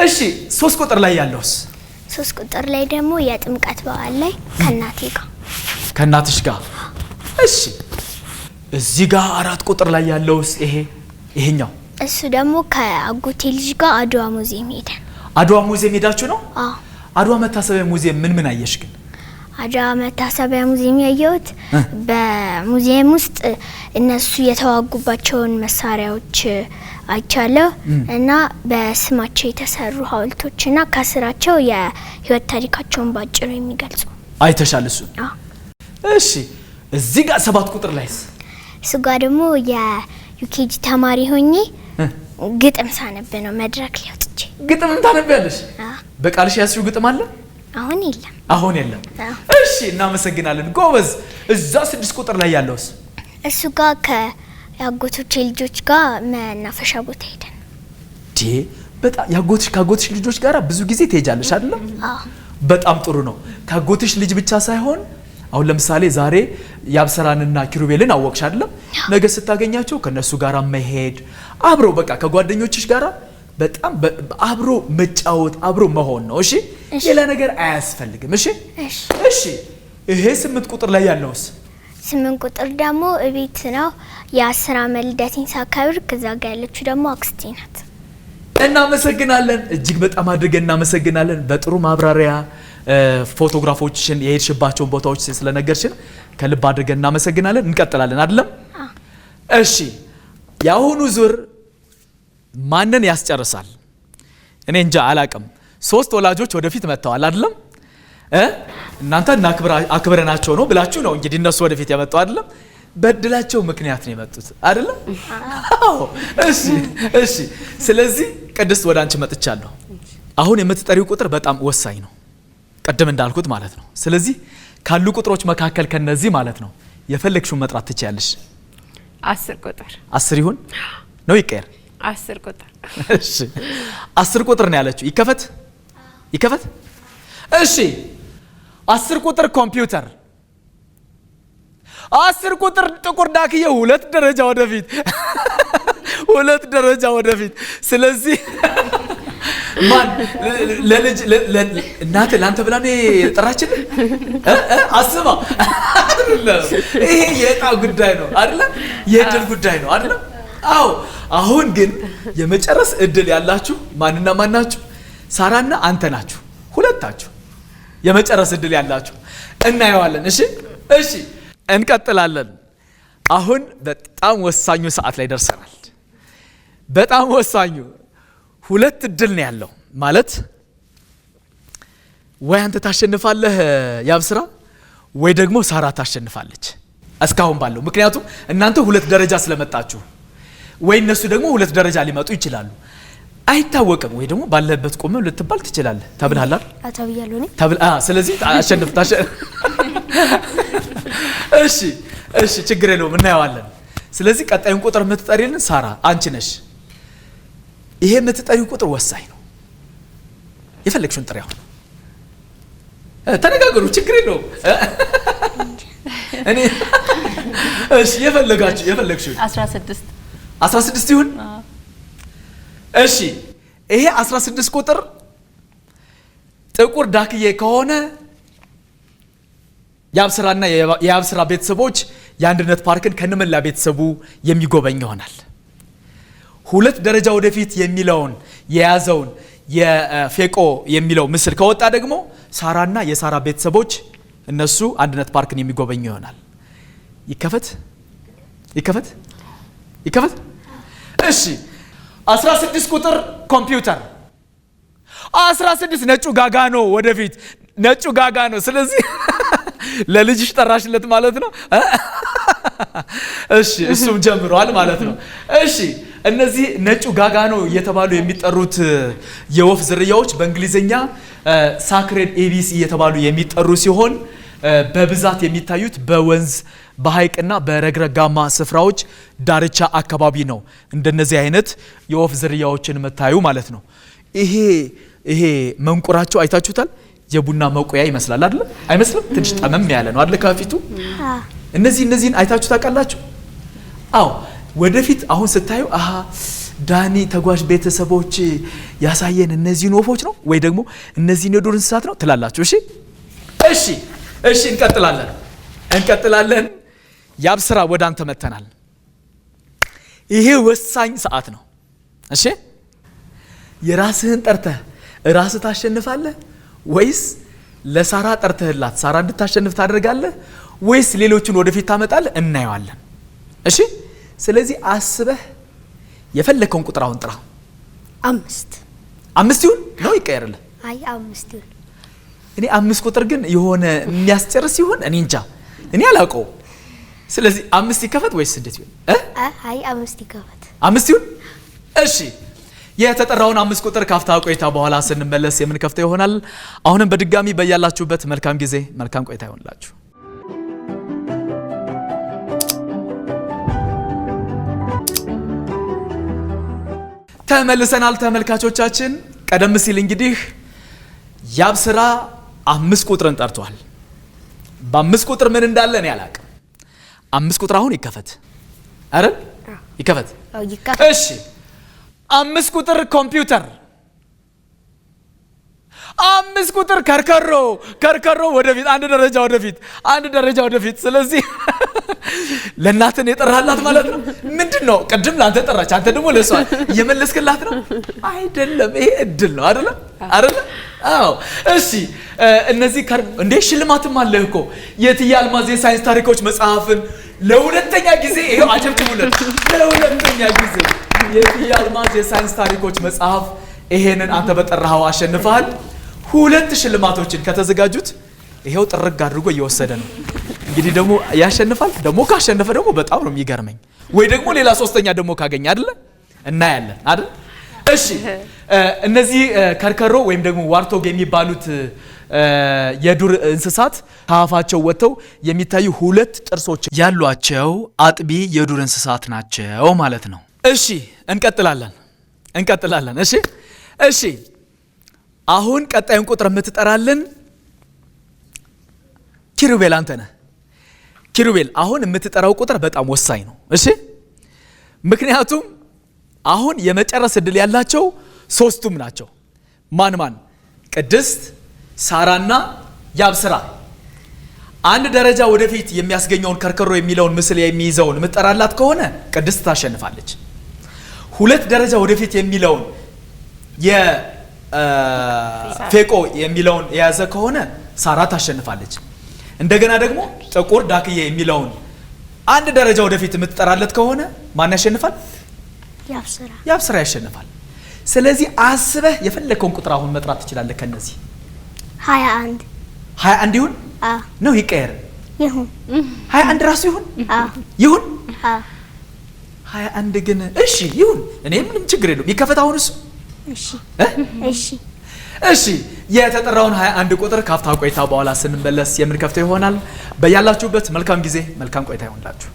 እሺ 3 ቁጥር ላይ ያለውስ? 3 ቁጥር ላይ ደግሞ የጥምቀት በዓል ላይ ከእናቴ ጋር ከእናትሽ ጋር። እሺ እዚህ ጋር 4 ቁጥር ላይ ያለውስ? ይሄኛው እሱ ደግሞ ከአጎቴ ልጅ ጋር አድዋ ሙዚየም ሄደን። አድዋ ሙዚየም ሄዳችሁ ነው? አዎ። አድዋ መታሰቢያ ሙዚየም ምን አየሽ ግን? አድዋ መታሰቢያ ሙዚየም ያየሁት በሙዚየም ውስጥ እነሱ የተዋጉባቸውን መሳሪያዎች አይቻለሁ እና በስማቸው የተሰሩ ሐውልቶችና ከስራቸው የህይወት ታሪካቸውን ባጭሩ የሚገልጹ አይተሻል እሱ? አዎ። እሺ እዚህ ጋር 7 ቁጥር ላይስ? እሱ ጋር ደግሞ የዩኬጂ ተማሪ ሆኜ ግጥም ሳነብ ነው መድረክ ላይ ወጥቼ። ግጥም ታነቢያለሽ? በቃልሽ ያስዩ ግጥም አለ? አሁን የለም። እሺ እናመሰግናለን ጎበዝ። እዛ 6 ቁጥር ላይ ያለውስ? እሱ ጋር ከያጎቶቼ ልጆች ጋር መናፈሻ ቦታ ሄደን። በጣም ከአጎትሽ ልጆች ጋር ብዙ ጊዜ ትሄጃለሽ አይደል? በጣም ጥሩ ነው። ከአጎትሽ ልጅ ብቻ ሳይሆን አሁን ለምሳሌ ዛሬ ያብሰራንና ኪሩቤልን አወቅሽ አይደል? ነገ ስታገኛቸው ከነሱ ጋር መሄድ አብሮ በቃ ከጓደኞችሽ ጋር በጣም አብሮ መጫወት አብሮ መሆን ነው። እሺ ሌላ ነገር አያስፈልግም። እሺ ይሄ 8 ቁጥር ላይ ያለውስ? 8 ቁጥር ደግሞ እቤት ነው የ10 ዓመት ልደቴን ሳከብር። ከዛ ጋር ያለችው ደግሞ አክስቴ ናት። እናመሰግናለን። እጅግ በጣም አድርገን እናመሰግናለን። በጥሩ ማብራሪያ ፎቶግራፎችሽን የሄድሽባቸውን ቦታዎች ስለነገርሽን ከልብ አድርገን እናመሰግናለን። እንቀጥላለን አይደለም? እሺ የአሁኑ ዙር ማንን ያስጨርሳል? እኔ እንጃ አላቅም። 3 ወላጆች ወደፊት መጥተዋል አይደለም? እናንተ አክብረናቸው ነው ብላችሁ ነው እንግዲህ እነሱ ወደፊት ያመጡ አይደለም? በድላቸው ምክንያት ነው የመጡት አይደለም? አዎ። እሺ ስለዚህ ቅድስት ወደ አንቺ መጥቻለሁ። አሁን የምትጠሪው ቁጥር በጣም ወሳኝ ነው፣ ቀደም እንዳልኩት ማለት ነው። ስለዚህ ካሉ ቁጥሮች መካከል ከነዚህ ማለት ነው የፈለግሽውን መጥራት ትችያለሽ። 10 ቁጥር 10 ይሁን ነው ይቀር? 10 ቁጥር። እሺ 10 ቁጥር ነው ያለችው። ይከፈት። እሺ 10 ቁጥር ኮምፒውተር። 10 ቁጥር ጥቁር ዳክዬ 2 ደረጃ ወደፊት 2 ደረጃ ወደፊት። ስለዚህ ማን ለልጅ እናቴ ላንተ ብላ ነው የጠራችን? አስባ ይሄ የዕጣ ጉዳይ ነው አይደል? የእድል ጉዳይ ነው አይደል? አዎ። አሁን ግን የመጨረስ እድል ያላችሁ ማንና ማን ናችሁ? ሳራና አንተ ናችሁ። ሁለታችሁ የመጨረስ እድል ያላችሁ እናየዋለን። እሺ እንቀጥላለን። አሁን በጣም ወሳኙ ሰዓት ላይ ደርሰናል። በጣም ወሳኙ 2 እድል ነው ያለው ማለት ወይ አንተ ታሸንፋለህ ያብስራ ወይ ደግሞ ሳራ ታሸንፋለች እስካሁን ባለው። ምክንያቱም እናንተ 2 ደረጃ ስለመጣችሁ ወይ እነሱ ደግሞ 2 ደረጃ ሊመጡ ይችላሉ፣ አይታወቅም። ወይ ደግሞ ባለበት ቆም ልትባል ትችላለህ። ተብልሃል አታብያለሁ እኔ ስለዚህ አሸንፍ። እሺ ችግር የለውም እናየዋለን። ስለዚህ ቀጣዩን ቁጥር የምትጠሪልን ሳራ አንቺ ነሽ። ይሄ የምትጠሪው ቁጥር ወሳኝ ነው። የፈለግሽውን ጥሪ። አሁን ተነጋገሩ፣ ችግር የለውም። እኔ እሺ የፈለግሽውን 16 ይሁን። እሺ ይሄ 16 ቁጥር ጥቁር ዳክዬ ከሆነ የአብስራና የአብስራ ቤተሰቦች የአንድነት ፓርክን ከነመላ ቤተሰቡ የሚጎበኝ ይሆናል። 2 ደረጃ ወደፊት የሚለውን የያዘውን የፌቆ የሚለው ምስል ከወጣ ደግሞ ሳራና የሳራ ቤተሰቦች እነሱ አንድነት ፓርክን የሚጎበኙ ይሆናል። ይከፈት። እሺ 16 ቁጥር ኮምፒውተር። 16 ነጩ ጋጋ ነው ወደፊት ነጩ ጋጋ ነው። ስለዚህ ለልጅሽ ጠራሽለት ማለት ነው። እሺ እሱም ጀምሯል ማለት ነው። እሺ እነዚህ ነጩ ጋጋ ነው እየተባሉ የሚጠሩት የወፍ ዝርያዎች በእንግሊዝኛ ሳክሬድ ኤቢሲ እየተባሉ የሚጠሩ ሲሆን በብዛት የሚታዩት በወንዝ በሐይቅና በረግረጋማ ስፍራዎች ዳርቻ አካባቢ ነው። እንደነዚህ አይነት የወፍ ዝርያዎችን መታዩ ማለት ነው። ይሄ መንቁራቸው አይታችሁታል? የቡና መቆያ ይመስላል አይደል? አይመስልም? ትንሽ ጠመም ያለ ነው አይደል ከፊቱ? እነዚህን አይታችሁ ታውቃላችሁ? አዎ። ወደፊት አሁን ስታዩ ዳኒ ተጓዥ ቤተሰቦች ያሳየን እነዚህን ወፎች ነው ወይ ደግሞ እነዚህን የዱር እንስሳት ነው ትላላችሁ። እሺ እንቀጥላለን። ያብስራ ወደ አንተ መተናል። ይሄ ወሳኝ ሰዓት ነው። እሺ የራስህን ጠርተህ ራስህ ታሸንፋለህ ወይስ ለሳራ ጠርተህላት ሳራ እንድታሸንፍ ታደርጋለህ ወይስ ሌሎችን ወደፊት ታመጣለህ? እናየዋለን። እሺ ስለዚህ አስበህ የፈለከውን ቁጥር አሁን ጥራ። 5 ይሁን ነው ይቀየርልህ? አይ 5 ይሁን። እኔ 5 ቁጥር ግን የሆነ የሚያስጨርስ ይሁን እኔ እንጃ፣ እኔ አላውቀው። ስለዚህ 5 ይከፈት ወይስ 6 ይሁን? አይ 5 ይከፈት። 5 ይሁን። እሺ የተጠራውን 5 ቁጥር ካፍታ ቆይታ በኋላ ስንመለስ የምንከፍተው ይሆናል። አሁንም በድጋሚ በያላችሁበት መልካም ጊዜ መልካም ቆይታ ይሆንላችሁ። ተመልሰናል ተመልካቾቻችን። ቀደም ሲል እንግዲህ ያብስራ 5 ቁጥርን ጠርቷል። በ5 ቁጥር ምን እንዳለ እኔ አላውቅም። 5 ቁጥር አሁን ይከፈት አይደል? ይከፈት። እሺ 5 ቁጥር ኮምፒውተር፣ 5 ቁጥር ከርከሮ ወደፊት አንድ ደረጃ ወደፊት። ስለዚህ ለእናትን የጠራላት ማለት ነው። ምንድን ነው ቅድም ለአንተ ጠራች፣ አንተ ደግሞ ለሷ እየመለስክላት ነው አይደለም? ይሄ እድል ነው አይደለ? አዎ። እሺ እነዚህ እንዴ ሽልማትም አለ እኮ የእትዬ አልማዝ የሳይንስ ታሪኮች መጽሐፍን ለሁለተኛ ጊዜ ይሄው አጨብጭቡለት። ለሁለተኛ ጊዜ የእትዬ አልማዝ የሳይንስ ታሪኮች መጽሐፍ ይሄንን አንተ በጠራኸው አሸንፈሃል። 2 ሽልማቶችን ከተዘጋጁት ይሄው ጥርግ አድርጎ እየወሰደ ነው። እንግዲህ ደግሞ ያሸንፋል። ደግሞ ካሸነፈ ደግሞ በጣም ነው የሚገርመኝ። ወይ ደግሞ ሌላ 3ኛ ደግሞ ካገኘ አይደለ? እናያለን አይደል? እሺ እነዚህ ከርከሮ ወይም ደግሞ ዋርቶግ የሚባሉት የዱር እንስሳት ከአፋቸው ወጥተው የሚታዩ 2 ጥርሶች ያሏቸው አጥቢ የዱር እንስሳት ናቸው ማለት ነው። እሺ እንቀጥላለን። እሺ አሁን ቀጣዩን ቁጥር የምትጠራልን ኪሩቤል አንተ ነህ። ኪሩቤል አሁን የምትጠራው ቁጥር በጣም ወሳኝ ነው። እሺ ምክንያቱም አሁን የመጨረስ እድል ያላቸው 3ቱም ናቸው። ማን? ቅድስት፣ ሳራና ያብስራ። አንድ ደረጃ ወደፊት የሚያስገኘውን ከርከሮ የሚለውን ምስል የሚይዘውን የምትጠራላት ከሆነ ቅድስት ታሸንፋለች። 2 ደረጃ ወደፊት የሚለውን የፌቆ የሚለውን የያዘ ከሆነ ሳራ ታሸንፋለች። እንደገና ደግሞ ጥቁር ዳክዬ የሚለውን 1 ደረጃ ወደፊት የምትጠራለት ከሆነ ማን ያሸንፋል? ያብስራ ያሸንፋል። ስለዚህ አስበህ የፈለከውን ቁጥር አሁን መጥራት ትችላለህ። ከነዚህ 21 ይሁን ነው ይቀየር? ይሁን 21 ራሱ ይሁን 21 ግን እሺ ይሁን። እኔ ምንም ችግር የለውም። ይከፈት አሁን እሱ። እሺ የተጠራውን 21 ቁጥር ካፍታ ቆይታ በኋላ ስንመለስ የምንከፍተው ይሆናል። በያላችሁበት መልካም ጊዜ መልካም ቆይታ ይሆንላችሁ።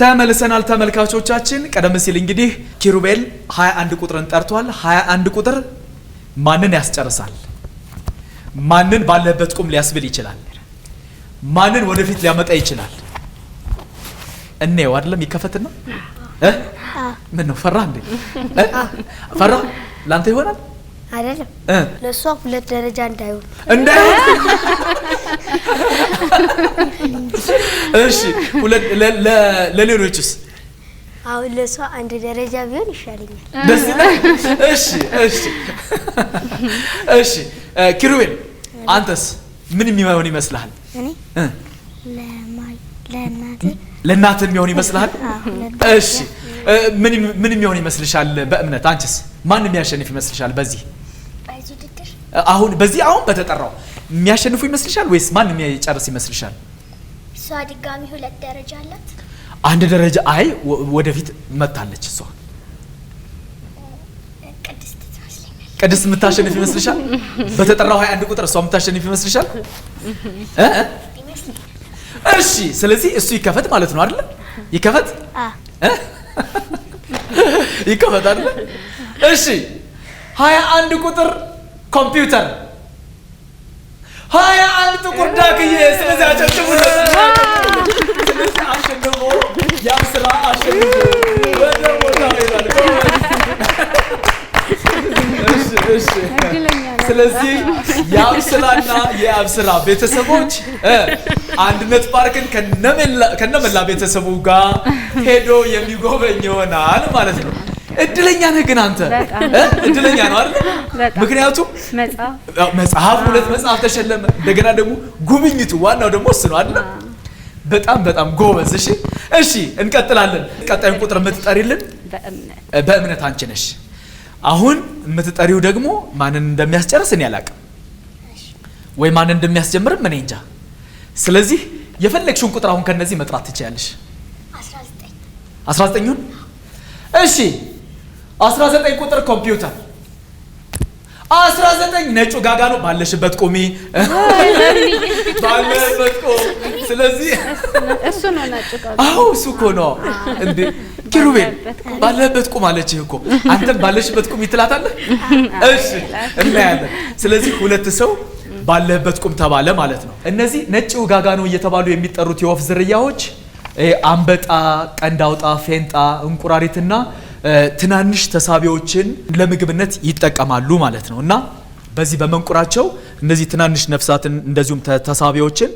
ተመልሰናል ተመልካቾቻችን። ቀደም ሲል እንግዲህ ኪሩቤል 21 ቁጥርን ጠርቷል። 21 ቁጥር ማንን ያስጨርሳል? ማንን ባለበት ቁም ሊያስብል ይችላል? ማንን ወደፊት ሊያመጣ ይችላል? እኔው አይደለም ይከፈትና ምን ነው ፈራ እንዴ? ፈራ ላንተ ይሆናል አይደለም? ለሷ 2 ደረጃ እንዳይሆን እሺ ለሌሎችስ? አሁን ለሷ 1 ደረጃ ቢሆን ይሻለኛል። ደስ ይላል። እሺ ኪሩቤል አንተስ ምን የሚሆን ይመስልሃል? እኔ ለእናትህ የሚሆን ይመስልሃል? እሺ ምን የሚሆን ይመስልሻል? በእምነት አንቺስ ማን የሚያሸንፍ ይመስልሻል? በዚህ አሁን በተጠራው የሚያሸንፉ ይመስልሻል ወይስ ማን የሚጨርስ ይመስልሻል? እሷ ድጋሚ 2 ደረጃ አላት። አንድ ደረጃ አይ ወደፊት መታለች እሷ። ቅድስት የምታሸንፍ ይመስልሻል? በተጠራው 21 ቁጥር እሷ የምታሸንፍ ይመስልሻል? እሺ ስለዚህ እሱ ይከፈት ማለት ነው አይደል? ይከፈት ይከፈት አይደል? እሺ 21 ቁጥር ኮምፒውተር 21 ጥቁር ዳክዬ። ስለዚህ አጨብጭቡለት። ስለዚህ አሸንፎ ያም ስራ አሸንፎ ወደ ቦታ ይላል። እሺ ስለዚህ የአብስራና የአብስራ ቤተሰቦች አንድነት ፓርክን ከነመላ ቤተሰቡ ጋር ሄዶ የሚጎበኝ ይሆናል ማለት ነው። እድለኛ ነህ ግን አንተ እድለኛ ነው አይደል? ምክንያቱም መጽሐፍ 2 መጽሐፍ ተሸለመ። እንደገና ደግሞ ጉብኝቱ ዋናው ደግሞ እሱ ነው አይደል? በጣም ጎበዝ። እሺ እንቀጥላለን። ቀጣዩን ቁጥር የምትጠሪልን በእምነት አንቺ ነሽ። አሁን የምትጠሪው ደግሞ ማንን እንደሚያስጨርስ እኔ አላውቅም፣ ወይ ማንን እንደሚያስጀምርም እኔ እንጃ። ስለዚህ የፈለግሽውን ቁጥር አሁን ከነዚህ መጥራት ትችያለሽ። 19ን እሺ 19 ቁጥር ኮምፒውተር 19 ነጩ ጋጋ ነው። ባለሽበት ቁሚ ባለበት ቁም። ስለዚህ እሱ ነው ነጩ ጋጋ። አዎ እሱ እኮ ነው እንዴ ኪሩቤል ባለበት ቁም አለችህ እኮ አንተም ባለሽበት ቁም ይትላታለህ። እሺ እናያለን። ስለዚህ 2 ሰው ባለበት ቁም ተባለ ማለት ነው። እነዚህ ነጭ ጋጋ ነው እየተባሉ የሚጠሩት የወፍ ዝርያዎች አንበጣ፣ ቀንዳውጣ፣ ፌንጣ፣ እንቁራሪትና ትናንሽ ተሳቢዎችን ለምግብነት ይጠቀማሉ ማለት ነው። እና በዚህ በመንቁራቸው እነዚህ ትናንሽ ነፍሳትን እንደዚሁም ተሳቢዎችን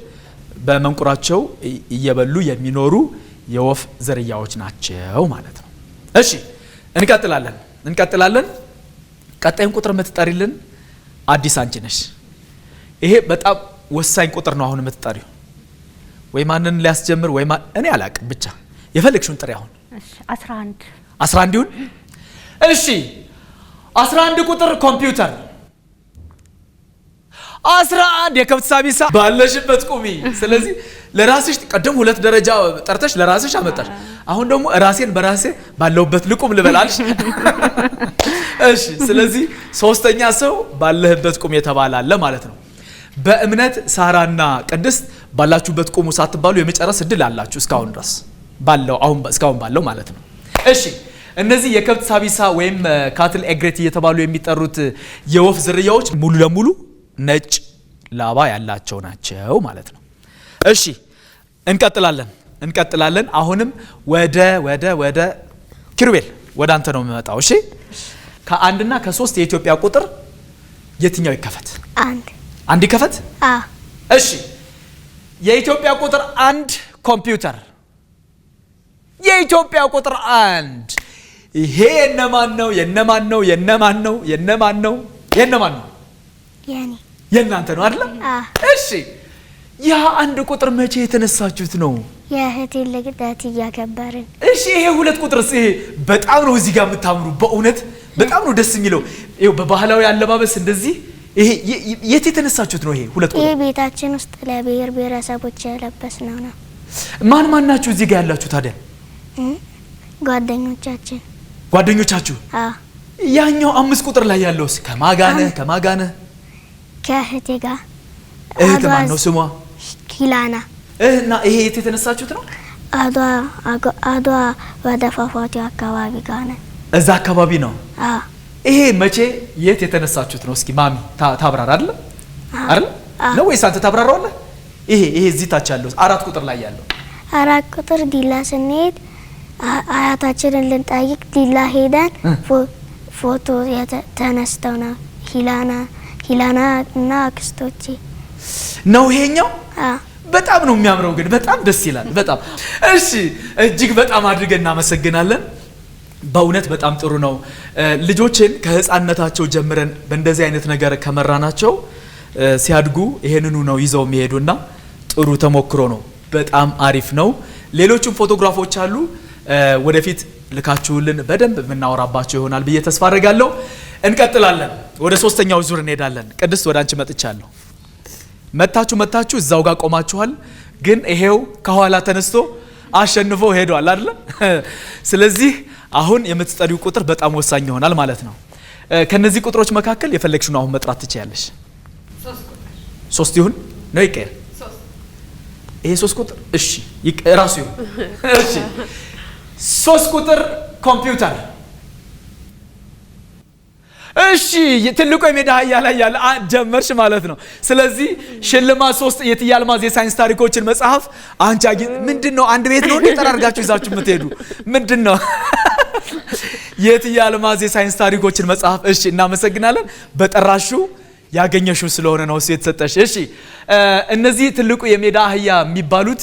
በመንቁራቸው እየበሉ የሚኖሩ የወፍ ዝርያዎች ናቸው ማለት ነው። እሺ እንቀጥላለን። ቀጣዩን ቁጥር የምትጠሪልን አዲስ አንቺ ነሽ። ይሄ በጣም ወሳኝ ቁጥር ነው። አሁን የምትጠሪው ወይ ማንን ሊያስጀምር ወይ እኔ አላቅም፣ ብቻ የፈለግሽውን ጥሪ። አሁን እሺ 11 ይሁን። እሺ 11 ቁጥር ኮምፒውተር 11 የከብት ሳቢሳ ባለሽበት ቁሚ። ስለዚህ ለራስሽ ቀደም 2 ደረጃ ጠርተሽ ለራስሽ አመጣሽ። አሁን ደግሞ ራሴን በራሴ ባለውበት ልቁም ልበላልሽ። እሺ ስለዚህ 3ኛ ሰው ባለህበት ቁም የተባለ አለ ማለት ነው። በእምነት ሳራና ቅድስት ባላችሁበት ቁሙ ሳትባሉ የመጨረስ እድል አላችሁ እስካሁን ድረስ ባለው እስካሁን ባለው ማለት ነው። እሺ እነዚህ የከብት ሳቢሳ ወይም ካትል ኤግሬት እየተባሉ የሚጠሩት የወፍ ዝርያዎች ሙሉ ለሙሉ ነጭ ላባ ያላቸው ናቸው ማለት ነው። እሺ እንቀጥላለን። አሁንም ወደ ኪሩቤል ወደ አንተ ነው የምመጣው። እሺ ከ1 እና ከ3 የኢትዮጵያ ቁጥር የትኛው ይከፈት? አንድ ይከፈት። እሺ የኢትዮጵያ ቁጥር 1 ኮምፒውተር የኢትዮጵያ ቁጥር 1 ይሄ የነማን ነው? የእናንተ ነው አይደል? እሺ ያ 1 ቁጥር መቼ የተነሳችሁት ነው? የእህቴን ልደት እያከበርን። እሺ ይሄ 2 ቁጥርስ? ይሄ በጣም ነው እዚህ ጋር የምታምሩ፣ በእውነት በጣም ነው ደስ የሚለው። ይሄው በባህላዊ አለባበስ እንደዚህ ይሄ የት የተነሳችሁት ነው? ይሄ 2 ቁጥር ይሄ ቤታችን ውስጥ ለብሔር ብሔረሰቦች የለበስነው ነው። ማን ናችሁ እዚህ ጋር ያላችሁ ታዲያ? ጓደኞቻችሁ? ያኛው 5 ቁጥር ላይ ያለውስ ከማጋነህ ከእህቴ ጋር። እህት ማን ነው ስሟ? ኪላና። እና ይሄ የት የተነሳችሁት ነው? አድዋ ወደ ፏፏቴው አካባቢ ጋር ነን። እዛ አካባቢ ነው። ይሄ መቼ የት የተነሳችሁት ነው? እስኪ ማሚ ታብራራ አይደል ነው ወይስ አንተ ታብራራዋለህ? ይሄ እዚህ ታች ያለው 4 ቁጥር ላይ ያለው 4 ቁጥር ዲላ ስንሄድ አያታችንን ልንጠይቅ ዲላ ሄደን ፎቶ ተነስተው ነው። ሂላና እና አክስቶቼ ነው ይሄኛው። በጣም ነው የሚያምረው፣ ግን በጣም ደስ ይላል። በጣም እሺ፣ እጅግ በጣም አድርገን እናመሰግናለን። በእውነት በጣም ጥሩ ነው። ልጆችን ከህፃንነታቸው ጀምረን በእንደዚህ አይነት ነገር ከመራናቸው ሲያድጉ ይሄንኑ ነው ይዘው የሚሄዱና ጥሩ ተሞክሮ ነው። በጣም አሪፍ ነው። ሌሎችም ፎቶግራፎች አሉ፣ ወደፊት ልካችሁልን በደንብ የምናወራባቸው ይሆናል ብዬ ተስፋ አደርጋለሁ። እንቀጥላለን። ወደ 3ኛው ዙር እንሄዳለን። ቅድስት ወደ አንቺ መጥቻለሁ። መታችሁ እዛው ጋር ቆማችኋል። ግን ይሄው ከኋላ ተነስቶ አሸንፎ ሄዷል አይደል? ስለዚህ አሁን የምትጠሪው ቁጥር በጣም ወሳኝ ይሆናል ማለት ነው። ከነዚህ ቁጥሮች መካከል የፈለግሽውን አሁን መጥራት ትችያለሽ። 3 ይሁን ነው ይቀር? ይሄ 3 ቁጥር እሺ፣ ራሱ ይሁን እሺ። 3 ቁጥር ኮምፒውተር እሺ። ትልቁ የሜዳ አህያ ላይ ያለ ጀመርሽ ማለት ነው። ስለዚህ ሽልማት 3 የእትዬ አልማዝ የሳይንስ ታሪኮችን መጽሐፍ አንቺ ምንድነው አንድ ቤት ነው እንዴ ተራርጋችሁ ይዛችሁ የምትሄዱ ምንድነው? የእትዬ አልማዝ የሳይንስ ታሪኮችን መጽሐፍ እሺ፣ እናመሰግናለን። በጠራሹ ያገኘሽው ስለሆነ ነው እሱ የተሰጠሽ። እሺ፣ እነዚህ ትልቁ የሜዳ አህያ የሚባሉት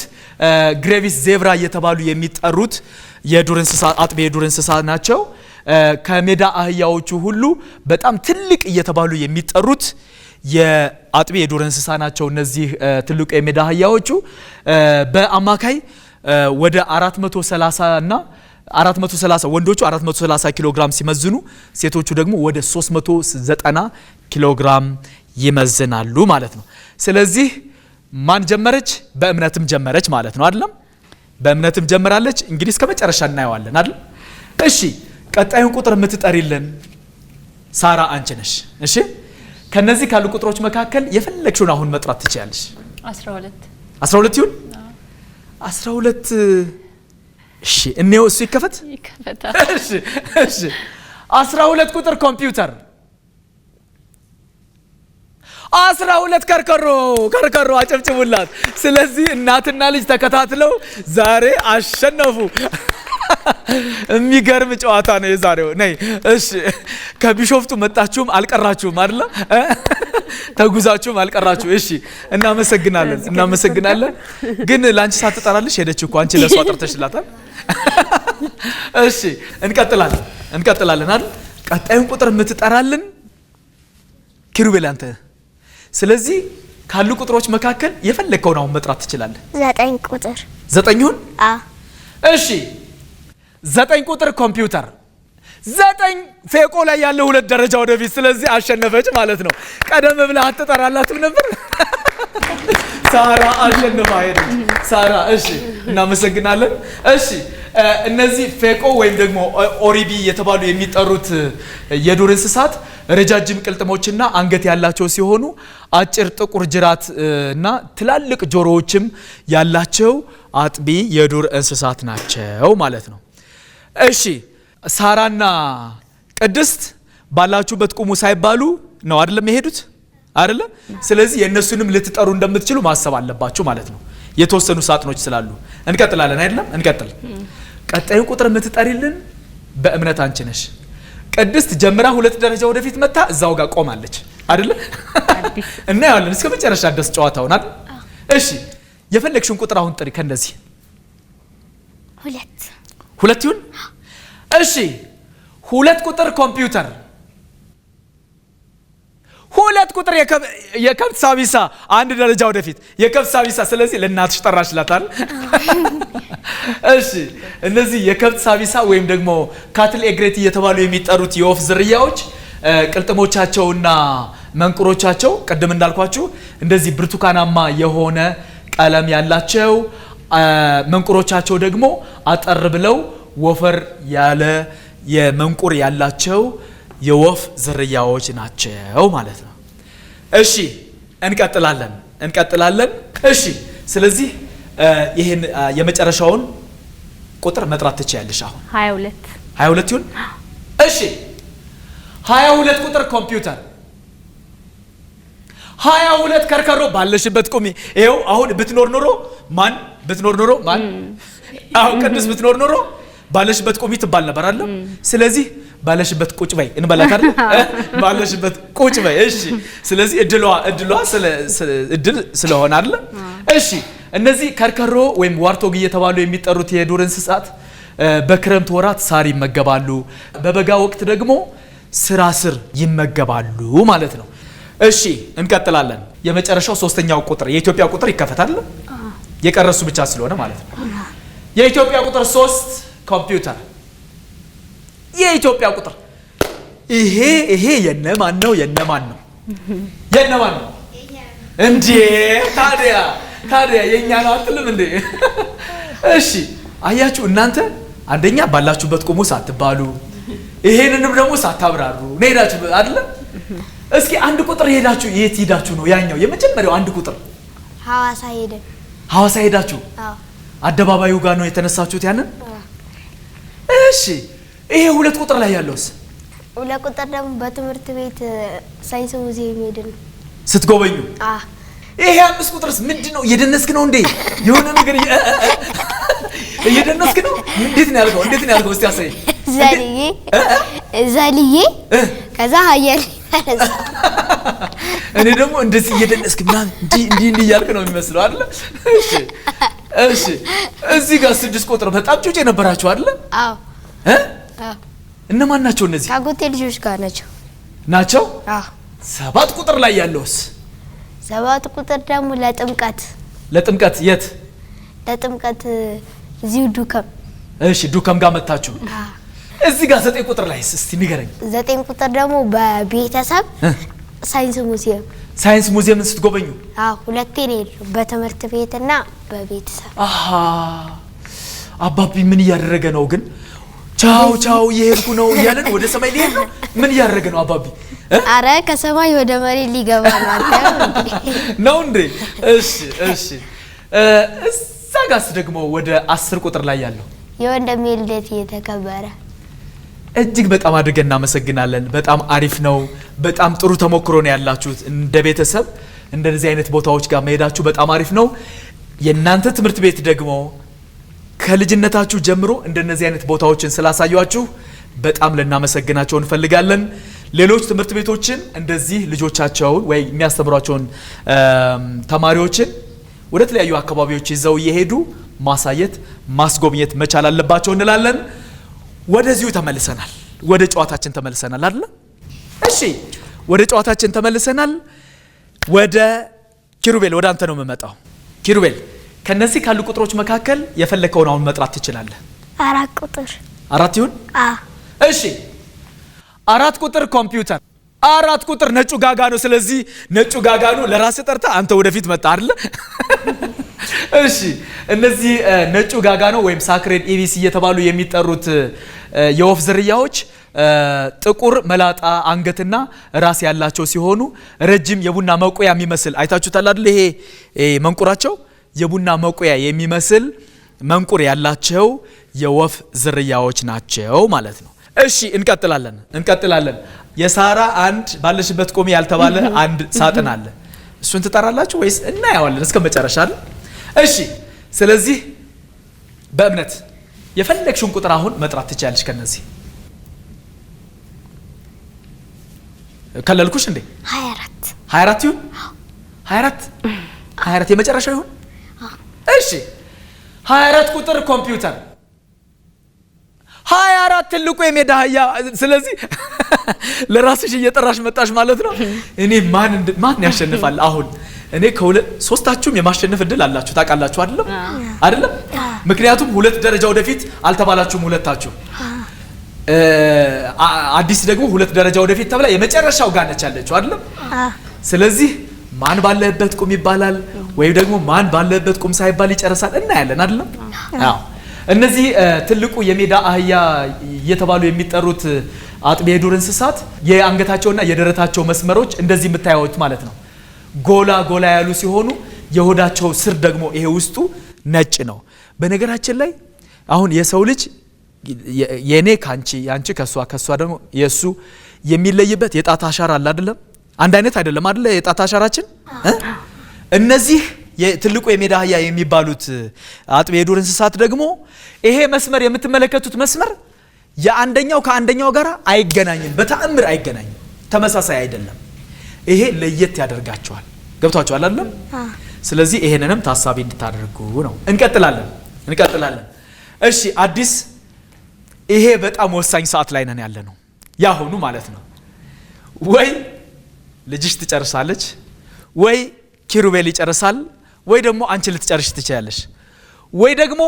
ግሬቪስ ዜብራ እየተባሉ የሚጠሩት የዱር እንስሳ አጥቢ የዱር እንስሳ ናቸው። ከሜዳ አህያዎቹ ሁሉ በጣም ትልቅ እየተባሉ የሚጠሩት የአጥቢ የዱር እንስሳ ናቸው። እነዚህ ትልቁ የሜዳ አህያዎቹ በአማካይ ወደ 430 እና 430 ወንዶቹ 430 ኪሎ ግራም ሲመዝኑ ሴቶቹ ደግሞ ወደ 390 ኪሎ ግራም ይመዝናሉ ማለት ነው። ስለዚህ ማን ጀመረች? በእምነትም ጀመረች ማለት ነው አይደለም? በእምነትም ጀምራለች። እንግዲህ እስከ መጨረሻ እናየዋለን አይደል? እሺ፣ ቀጣዩን ቁጥር የምትጠሪልን ሳራ አንቺ ነሽ። እሺ፣ ከነዚህ ካሉ ቁጥሮች መካከል የፈለግሽውን አሁን መጥራት ትችያለሽ። 12 ይሁን 12 እሺ፣ እኔው እሱ ይከፈት ይከፈታል። እሺ እሺ 12 ቁጥር ኮምፒውተር 12 ከርከሮ አጨብጭቡላት። ስለዚህ እናትና ልጅ ተከታትለው ዛሬ አሸነፉ። የሚገርም ጨዋታ ነው የዛሬው። ነይ እሺ፣ ከቢሾፍቱ መጣችሁም አልቀራችሁም አይደል? ተጉዛችሁም አልቀራችሁ። እሺ፣ እናመሰግናለን። ግን ላንቺ ሳትጠራልሽ ሄደች እኮ አንቺ ለሷ ጠርተሽላታል። እሺ፣ እንቀጥላለን አይደል? ቀጣዩን ቁጥር የምትጠራልን ኪሩቤል አንተ። ስለዚህ ካሉ ቁጥሮች መካከል የፈለከውን አሁን መጥራት ትችላለህ። 9 ቁጥር 9 ይሁን? እሺ 9 ቁጥር ኮምፒውተር 9 ፌቆ ላይ ያለው 2 ደረጃ ወደፊት። ስለዚህ አሸነፈች ማለት ነው። ቀደም ብለህ አትጠራላትም ነበር? ሳራ አሸንፋ ሄደች። ሳራ እሺ፣ እናመሰግናለን። እሺ፣ እነዚህ ፌቆ ወይም ደግሞ ኦሪቢ የተባሉ የሚጠሩት የዱር እንስሳት ረጃጅም ቅልጥሞችና አንገት ያላቸው ሲሆኑ አጭር ጥቁር ጅራት እና ትላልቅ ጆሮዎችም ያላቸው አጥቢ የዱር እንስሳት ናቸው ማለት ነው። እሺ፣ ሳራና ቅድስት ባላችሁበት ቁሙ ሳይባሉ ነው አይደለም የሄዱት አይደለ? ስለዚህ የእነሱንም ልትጠሩ እንደምትችሉ ማሰብ አለባችሁ ማለት ነው። የተወሰኑ ሳጥኖች ስላሉ እንቀጥላለን አይደለም? እንቀጥል። ቀጣዩ ቁጥር የምትጠሪልን በእምነት አንቺ ነሽ። ቅድስት ጀምራ 2 ደረጃ ወደፊት መታ እዛው ጋር ቆማለች አይደለ? እና ያለን እስከ መጨረሻ ድረስ ጨዋታውን አይደል? እሺ፣ የፈለግሽውን ቁጥር አሁን ጥሪ። ከነዚህ 2 ይሁን? እሺ 2 ቁጥር ኮምፒውተር 2 ቁጥር የከብት ሳቢሳ 1 ደረጃ ወደፊት የከብት ሳቢሳ። ስለዚህ ለእናትሽ ጠራሽላታል። እሺ፣ እነዚህ የከብት ሳቢሳ ወይም ደግሞ ካትል ኤግሬት እየተባሉ የሚጠሩት የወፍ ዝርያዎች ቅልጥሞቻቸውና መንቁሮቻቸው ቅድም እንዳልኳችሁ እንደዚህ ብርቱካናማ የሆነ ቀለም ያላቸው፣ መንቁሮቻቸው ደግሞ አጠር ብለው ወፈር ያለ የመንቁር ያላቸው የወፍ ዝርያዎች ናቸው ማለት ነው። እሺ፣ እንቀጥላለን። እሺ፣ ስለዚህ ይሄን የመጨረሻውን ቁጥር መጥራት ትችያለሽ አሁን። 22 ይሁን? እሺ 22 ቁጥር ኮምፒውተር 22 ከርከሮ ባለሽበት ቁሚ። ይሄው አሁን ብትኖር ኖሮ ማን አሁን ቅድስት ብትኖር ኖሮ ባለሽበት ቁሚ ትባል ነበር አይደል? ስለዚህ ባለሽበት ቁጭ በይ እንበላት አይደል? ባለሽበት ቁጭ በይ። እሺ፣ ስለዚህ እድል ስለሆነ አይደል? እሺ፣ እነዚህ ከርከሮ ወይም ዋርቶግ እየተባሉ የሚጠሩት የዱር እንስሳት በክረምት ወራት ሳር ይመገባሉ፣ በበጋ ወቅት ደግሞ ስር ይመገባሉ ማለት ነው። እሺ፣ እንቀጥላለን። የመጨረሻው 3ኛው ቁጥር የኢትዮጵያ ቁጥር ይከፈታል። የቀረሱ ብቻ ስለሆነ ማለት ነው። የኢትዮጵያ ቁጥር 3 ኮምፒውተር የኢትዮጵያ ቁጥር ይሄ የነማን ነው እንዴ? ታዲያ የኛ ነው አትልም እንዴ? እሺ አያችሁ እናንተ አንደኛ ባላችሁበት ቁሙ ሳትባሉ ይሄንንም ደግሞ ሳታብራሩ ነው ሄዳችሁ አይደለ? እስኪ አንድ ቁጥር ሄዳችሁ የት ሄዳችሁ ነው? ያኛው የመጀመሪያው አንድ ቁጥር ሐዋሳ ሄደን። ሐዋሳ ሄዳችሁ? አዎ። አደባባዩ ጋር ነው የተነሳችሁት ያንን? እሺ ይሄ ሁለት ቁጥር ላይ ያለውስ? ሁለት ቁጥር ደግሞ በትምህርት ቤት ሳይንስ ሙዚየም ሄደን ስትጎበኙ? አዎ። ይሄ አምስት ቁጥርስ ምንድነው? እየደነስክ ነው እንዴ? የሆነ ነገር እየደነስክ ነው? እንዴት ነው ያልከው? እንዴት ነው ያልከው? እስቲ አሳይ። ዘልዬ ከዛ ሀያል ተነሳ። እኔ ደግሞ እንደዚህ እየደነስክ ምናምን እንዲህ እያልክ ነው የሚመስለው አይደለ? እሺ እሺ። እዚህ ጋር 6 ቁጥር በጣም ጩጬ ነበራችሁ አይደለ? አዎ። አዎ። እነማን ናቸው እነዚህ? ካጎቴ ልጆች ጋር ናቸው። አዎ። 7 ቁጥር ላይ ያለውስ? 7 ቁጥር ደግሞ ለጥምቀት። ለጥምቀት የት? ለጥምቀት እዚሁ ዱከም። እሺ ዱከም ጋር መጣችሁ? እዚህ ጋር 9 ቁጥር ላይ እስቲ ንገረኝ። 9 ቁጥር ደግሞ በቤተሰብ ሳይንስ ሙዚየም። ሳይንስ ሙዚየምን ስትጎበኙ? አዎ ሁለቴ ነው የሄድነው፣ በትምህርት ቤትና በቤተሰብ። አሃ አባቢ ምን እያደረገ ነው ግን? ቻው ቻው እየሄድኩ ነው እያለን ወደ ሰማይ ሊሄድ ነው? ምን እያደረገ ነው አባቢ? አረ ከሰማይ ወደ መሬት ሊገባ ነው እንዴ? እሺ እሺ። እዛ ጋርስ ደግሞ ወደ 10 ቁጥር ላይ ያለው የወንድሜ ልደት እየተከበረ። እጅግ በጣም አድርገን እናመሰግናለን። በጣም አሪፍ ነው። በጣም ጥሩ ተሞክሮ ነው ያላችሁት። እንደ ቤተሰብ እንደዚህ አይነት ቦታዎች ጋር መሄዳችሁ በጣም አሪፍ ነው። የእናንተ ትምህርት ቤት ደግሞ ከልጅነታችሁ ጀምሮ እንደነዚህ አይነት ቦታዎችን ስላሳያችሁ በጣም ልናመሰግናቸው እንፈልጋለን። ሌሎች ትምህርት ቤቶችን እንደዚህ ልጆቻቸውን ወይ የሚያስተምሯቸውን ተማሪዎችን ወደ ተለያዩ አካባቢዎች ይዘው እየሄዱ ማሳየት ማስጎብኘት መቻል አለባቸው እንላለን። ወደዚሁ ተመልሰናል። ወደ ጨዋታችን ተመልሰናል አይደል? እሺ ወደ ጨዋታችን ተመልሰናል። ወደ ኪሩቤል ወደ አንተ ነው የምመጣው። ኪሩቤል ከነዚህ ካሉ ቁጥሮች መካከል የፈለከውን አሁን መጥራት ትችላለህ። 4 ቁጥር 4 ይሁን? እሺ 4 ቁጥር ኮምፒውተር። 4 ቁጥር ነጩ ጋጋ ነው። ስለዚህ ነጩ ጋጋ ነው ለራስ ጠርታ አንተ ወደፊት መጣ አይደል? እሺ እነዚህ ነጩ ጋጋ ነው ወይም ሳክሬድ ኢቢሲ እየተባሉ የሚጠሩት የወፍ ዝርያዎች ጥቁር መላጣ አንገትና ራስ ያላቸው ሲሆኑ ረጅም የቡና መቆያ የሚመስል አይታችሁታል አይደል? ይሄ መንቁራቸው የቡና መቆያ የሚመስል መንቁር ያላቸው የወፍ ዝርያዎች ናቸው ማለት ነው። እሺ እንቀጥላለን። የሳራ አንድ ባለሽበት ቆሚ ያልተባለ አንድ ሳጥን አለ። እሱን ትጠራላችሁ ወይስ እናያዋለን እስከ መጨረሻ አይደል? እሺ ስለዚህ በእምነት የፈለግሽውን ቁጥር አሁን መጥራት ትችያለሽ። ከነዚህ ከለልኩሽ እንዴ? 24 ይሁን? 24 የመጨረሻው ይሁን? እሺ 24 ቁጥር ኮምፒውተር። 24 ትልቁ የሜዳ አህያ። ስለዚህ ለራስሽ እየጠራሽ መጣሽ ማለት ነው። እኔ ማን ያሸንፋል አሁን? እኔ ሶስታችሁም የማሸነፍ እድል አላችሁ ታውቃላችሁ አይደለም? ምክንያቱም 2 ደረጃ ወደፊት አልተባላችሁም ሁለታችሁ። አዲስ ደግሞ 2 ደረጃ ወደፊት ተብላ የመጨረሻው ጋር ነች ያለችው አይደለም? ስለዚህ ማን ባለበት ቁም ይባላል ወይ ደግሞ ማን ባለበት ቁም ሳይባል ይጨርሳል እናያለን አይደለም? አዎ እነዚህ ትልቁ የሜዳ አህያ እየተባሉ የሚጠሩት አጥቢ የዱር እንስሳት የአንገታቸውና የደረታቸው መስመሮች እንደዚህ የምታዩት ማለት ነው ጎላ ያሉ ሲሆኑ የሆዳቸው ስር ደግሞ ይሄ ውስጡ ነጭ ነው። በነገራችን ላይ አሁን የሰው ልጅ የኔ ካንቺ ያንቺ ከሷ ደግሞ የሱ የሚለይበት የጣት አሻራ አለ አይደለም? አንድ አይነት አይደለም አይደለ? የጣት አሻራችን እነዚህ ትልቁ የሜዳ አህያ የሚባሉት አጥቢ የዱር እንስሳት ደግሞ ይሄ መስመር የምትመለከቱት መስመር የአንደኛው ከአንደኛው ጋር አይገናኝም፣ በተአምር አይገናኝም፣ ተመሳሳይ አይደለም። ይሄ ለየት ያደርጋቸዋል። ገብቷቸዋል አይደለም? ስለዚህ ይሄንንም ታሳቢ እንድታደርጉ ነው። እንቀጥላለን። እሺ አዲስ ይሄ በጣም ወሳኝ ሰዓት ላይ ነን ያለ ነው ያሁኑ ማለት ነው። ወይ ልጅሽ ትጨርሳለች ወይ ኪሩቤል ይጨርሳል ወይ ደግሞ አንቺ ልትጨርሽ ትችያለሽ ወይ ደግሞ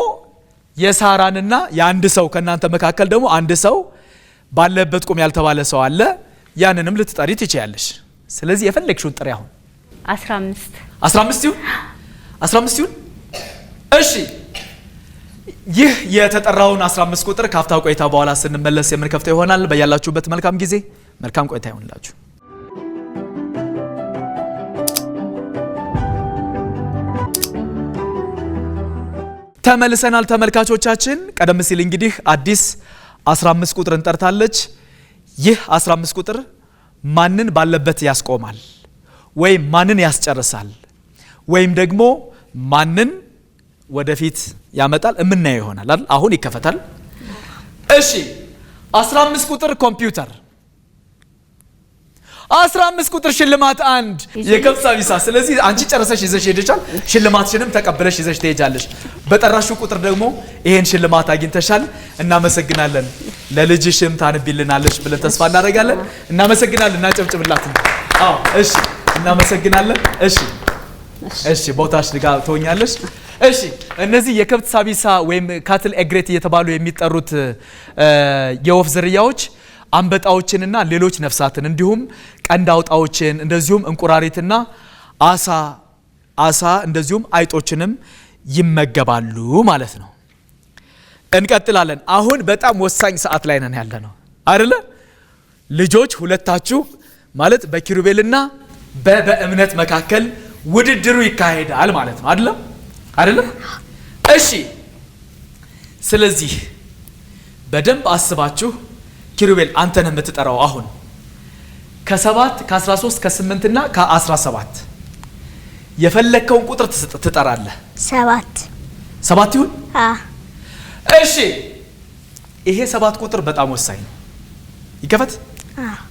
የሳራንና የአንድ ሰው ከናንተ መካከል ደግሞ አንድ ሰው ባለበት ቁም ያልተባለ ሰው አለ። ያንንም ልትጠሪ ትችያለሽ። ስለዚህ የፈለግሽውን ጥሪ አሁን 15 ይሁን? እሺ ይህ የተጠራውን 15 ቁጥር ካፍታ ቆይታ በኋላ ስንመለስ የምንከፍተው ይሆናል። በያላችሁበት መልካም ጊዜ መልካም ቆይታ ይሁንላችሁ። ተመልሰናል ተመልካቾቻችን። ቀደም ሲል እንግዲህ አዲስ 15 ቁጥርን ጠርታለች። ይህ 15 ቁጥር ማንን ባለበት ያስቆማል ወይም ማንን ያስጨርሳል ወይም ደግሞ ማንን ወደፊት ያመጣል የምናየው ይሆናል አይደል? አሁን ይከፈታል። እሺ 15 ቁጥር ኮምፒውተር፣ 15 ቁጥር ሽልማት አንድ የከብት ሳቢሳ። ስለዚህ አንቺ ጨርሰሽ ይዘሽ ሄደሻል። ሽልማትሽንም ተቀብለሽ ይዘሽ ትሄጃለሽ። በጠራሽው ቁጥር ደግሞ ይሄን ሽልማት አግኝተሻል። እናመሰግናለን። ለልጅሽም ታንቢልናለሽ ብለን ተስፋ እናደርጋለን። እናመሰግናለን። እናጨብጭብላት። አዎ እሺ፣ እናመሰግናለን። እሺ ቦታሽ ጋር ትሆኛለሽ። እሺ እነዚህ የከብት ሳቢሳ ወይም ካትል ኤግሬት እየተባሉ የሚጠሩት የወፍ ዝርያዎች አንበጣዎችንና ሌሎች ነፍሳትን እንዲሁም ቀንድ አውጣዎችን እንደዚሁም እንቁራሪትና አሳ እንደዚሁም አይጦችንም ይመገባሉ ማለት ነው። እንቀጥላለን። አሁን በጣም ወሳኝ ሰዓት ላይ ነን ያለነው አይደለ? ልጆች ሁለታችሁ ማለት በኪሩቤልና በእምነት መካከል ውድድሩ ይካሄዳል ማለት ነው አይደለም? እሺ ስለዚህ በደንብ አስባችሁ ኪሩቤል አንተን የምትጠራው አሁን ከ7 ከ13 ከ8 እና ከ17 የፈለከውን ቁጥር ትጠራለህ። 7 ይሁን? እሺ ይሄ 7 ቁጥር በጣም ወሳኝ ነው።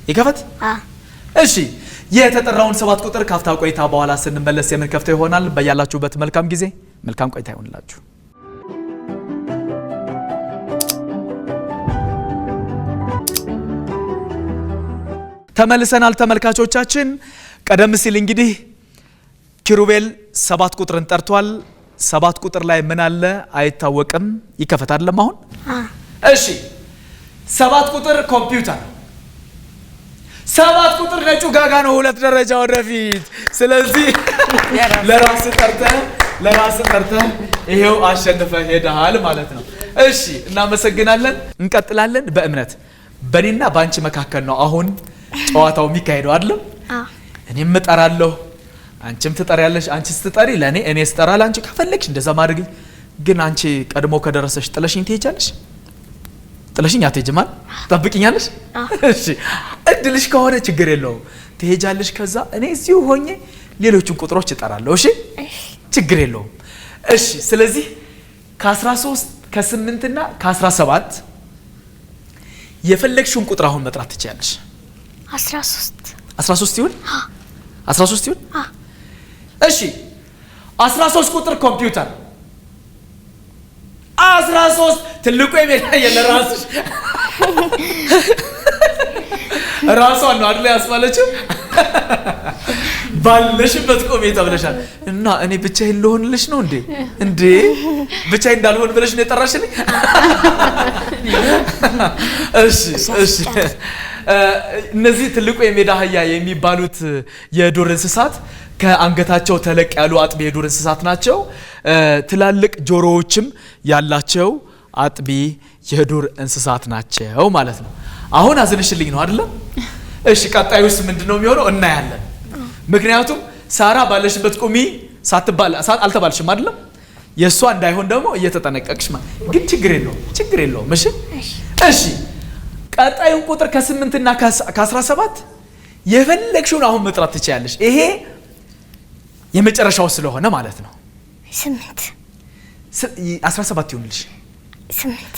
ይከፈት? እሺ የተጠራውን 7 ቁጥር ካፍታ ቆይታ በኋላ ስንመለስ የምንከፍተው ይሆናል። በያላችሁበት መልካም ጊዜ መልካም ቆይታ ይሁንላችሁ። ተመልሰናል ተመልካቾቻችን። ቀደም ሲል እንግዲህ ኪሩቤል 7 ቁጥርን ጠርቷል። 7 ቁጥር ላይ ምን አለ አይታወቅም። ይከፈታል አሁን? እሺ 7 ቁጥር ኮምፒውተር፣ 7 ቁጥር ነጩ ጋጋ ነው 2 ደረጃ ወደፊት። ስለዚህ ለራስ ጠርተህ ይሄው አሸንፈ ሄደሃል ማለት ነው። እሺ እናመሰግናለን። እንቀጥላለን። በእምነት በኔና ባንቺ መካከል ነው አሁን ጨዋታው የሚካሄደው አይደለም? እኔም እጠራለሁ፣ አንቺም ትጠሪያለሽ። አንቺ ስትጠሪ ለኔ፣ እኔ ስጠራ ለአንቺ። ከፈለግሽ እንደዛ ማድረግ። ግን አንቺ ቀድሞ ከደረሰሽ ጥለሽኝ ትሄጃለሽ? ጥለሽኝ አትሄጂም አይደል? ትጠብቂኛለሽ? እሺ እድልሽ ከሆነ ችግር የለውም ትሄጃለሽ። ከዛ እኔ እዚሁ ሆኜ ሌሎችን ቁጥሮች እጠራለሁ። እሺ ችግር የለውም። እሺ ስለዚህ ከ13 ከ8 እና ከ17 የፈለግሽውን ቁጥር አሁን መጥራት ትችያለሽ። 13 ይሁን? 13 ይሁን? እሺ 13 ቁጥር ኮምፒውተር፣ 13 ትልቁ የሜዳ የለራስሽ ራሷን ነው አይደል ያስባለችው? ባለሽበት ቆሜ ተብለሻል። እና እኔ ብቻዬን ልሆንልሽ ነው እንዴ ብቻዬን እንዳልሆን ብለሽ ነው የጠራሽልኝ? እሺ እነዚህ ትልቁ የሜዳ አህያ የሚባሉት የዱር እንስሳት ከአንገታቸው ተለቅ ያሉ አጥቢ የዱር እንስሳት ናቸው። ትላልቅ ጆሮዎችም ያላቸው አጥቢ የዱር እንስሳት ናቸው ማለት ነው። አሁን አዝንሽልኝ ነው አይደለም? እሺ ቀጣዩስ ምንድነው የሚሆነው እናያለን። ምክንያቱም ሳራ ባለሽበት ቁሚ አልተባልሽም አይደለም? የእሷ እንዳይሆን ደግሞ እየተጠነቀቅሽ ግን ችግር የለውም። እሺ ቀጣዩን ቁጥር ከ8 እና ከ17 የፈለግሽውን አሁን መጥራት ትችያለሽ። ይሄ የመጨረሻው ስለሆነ ማለት ነው። 17 ይሁንልሽ።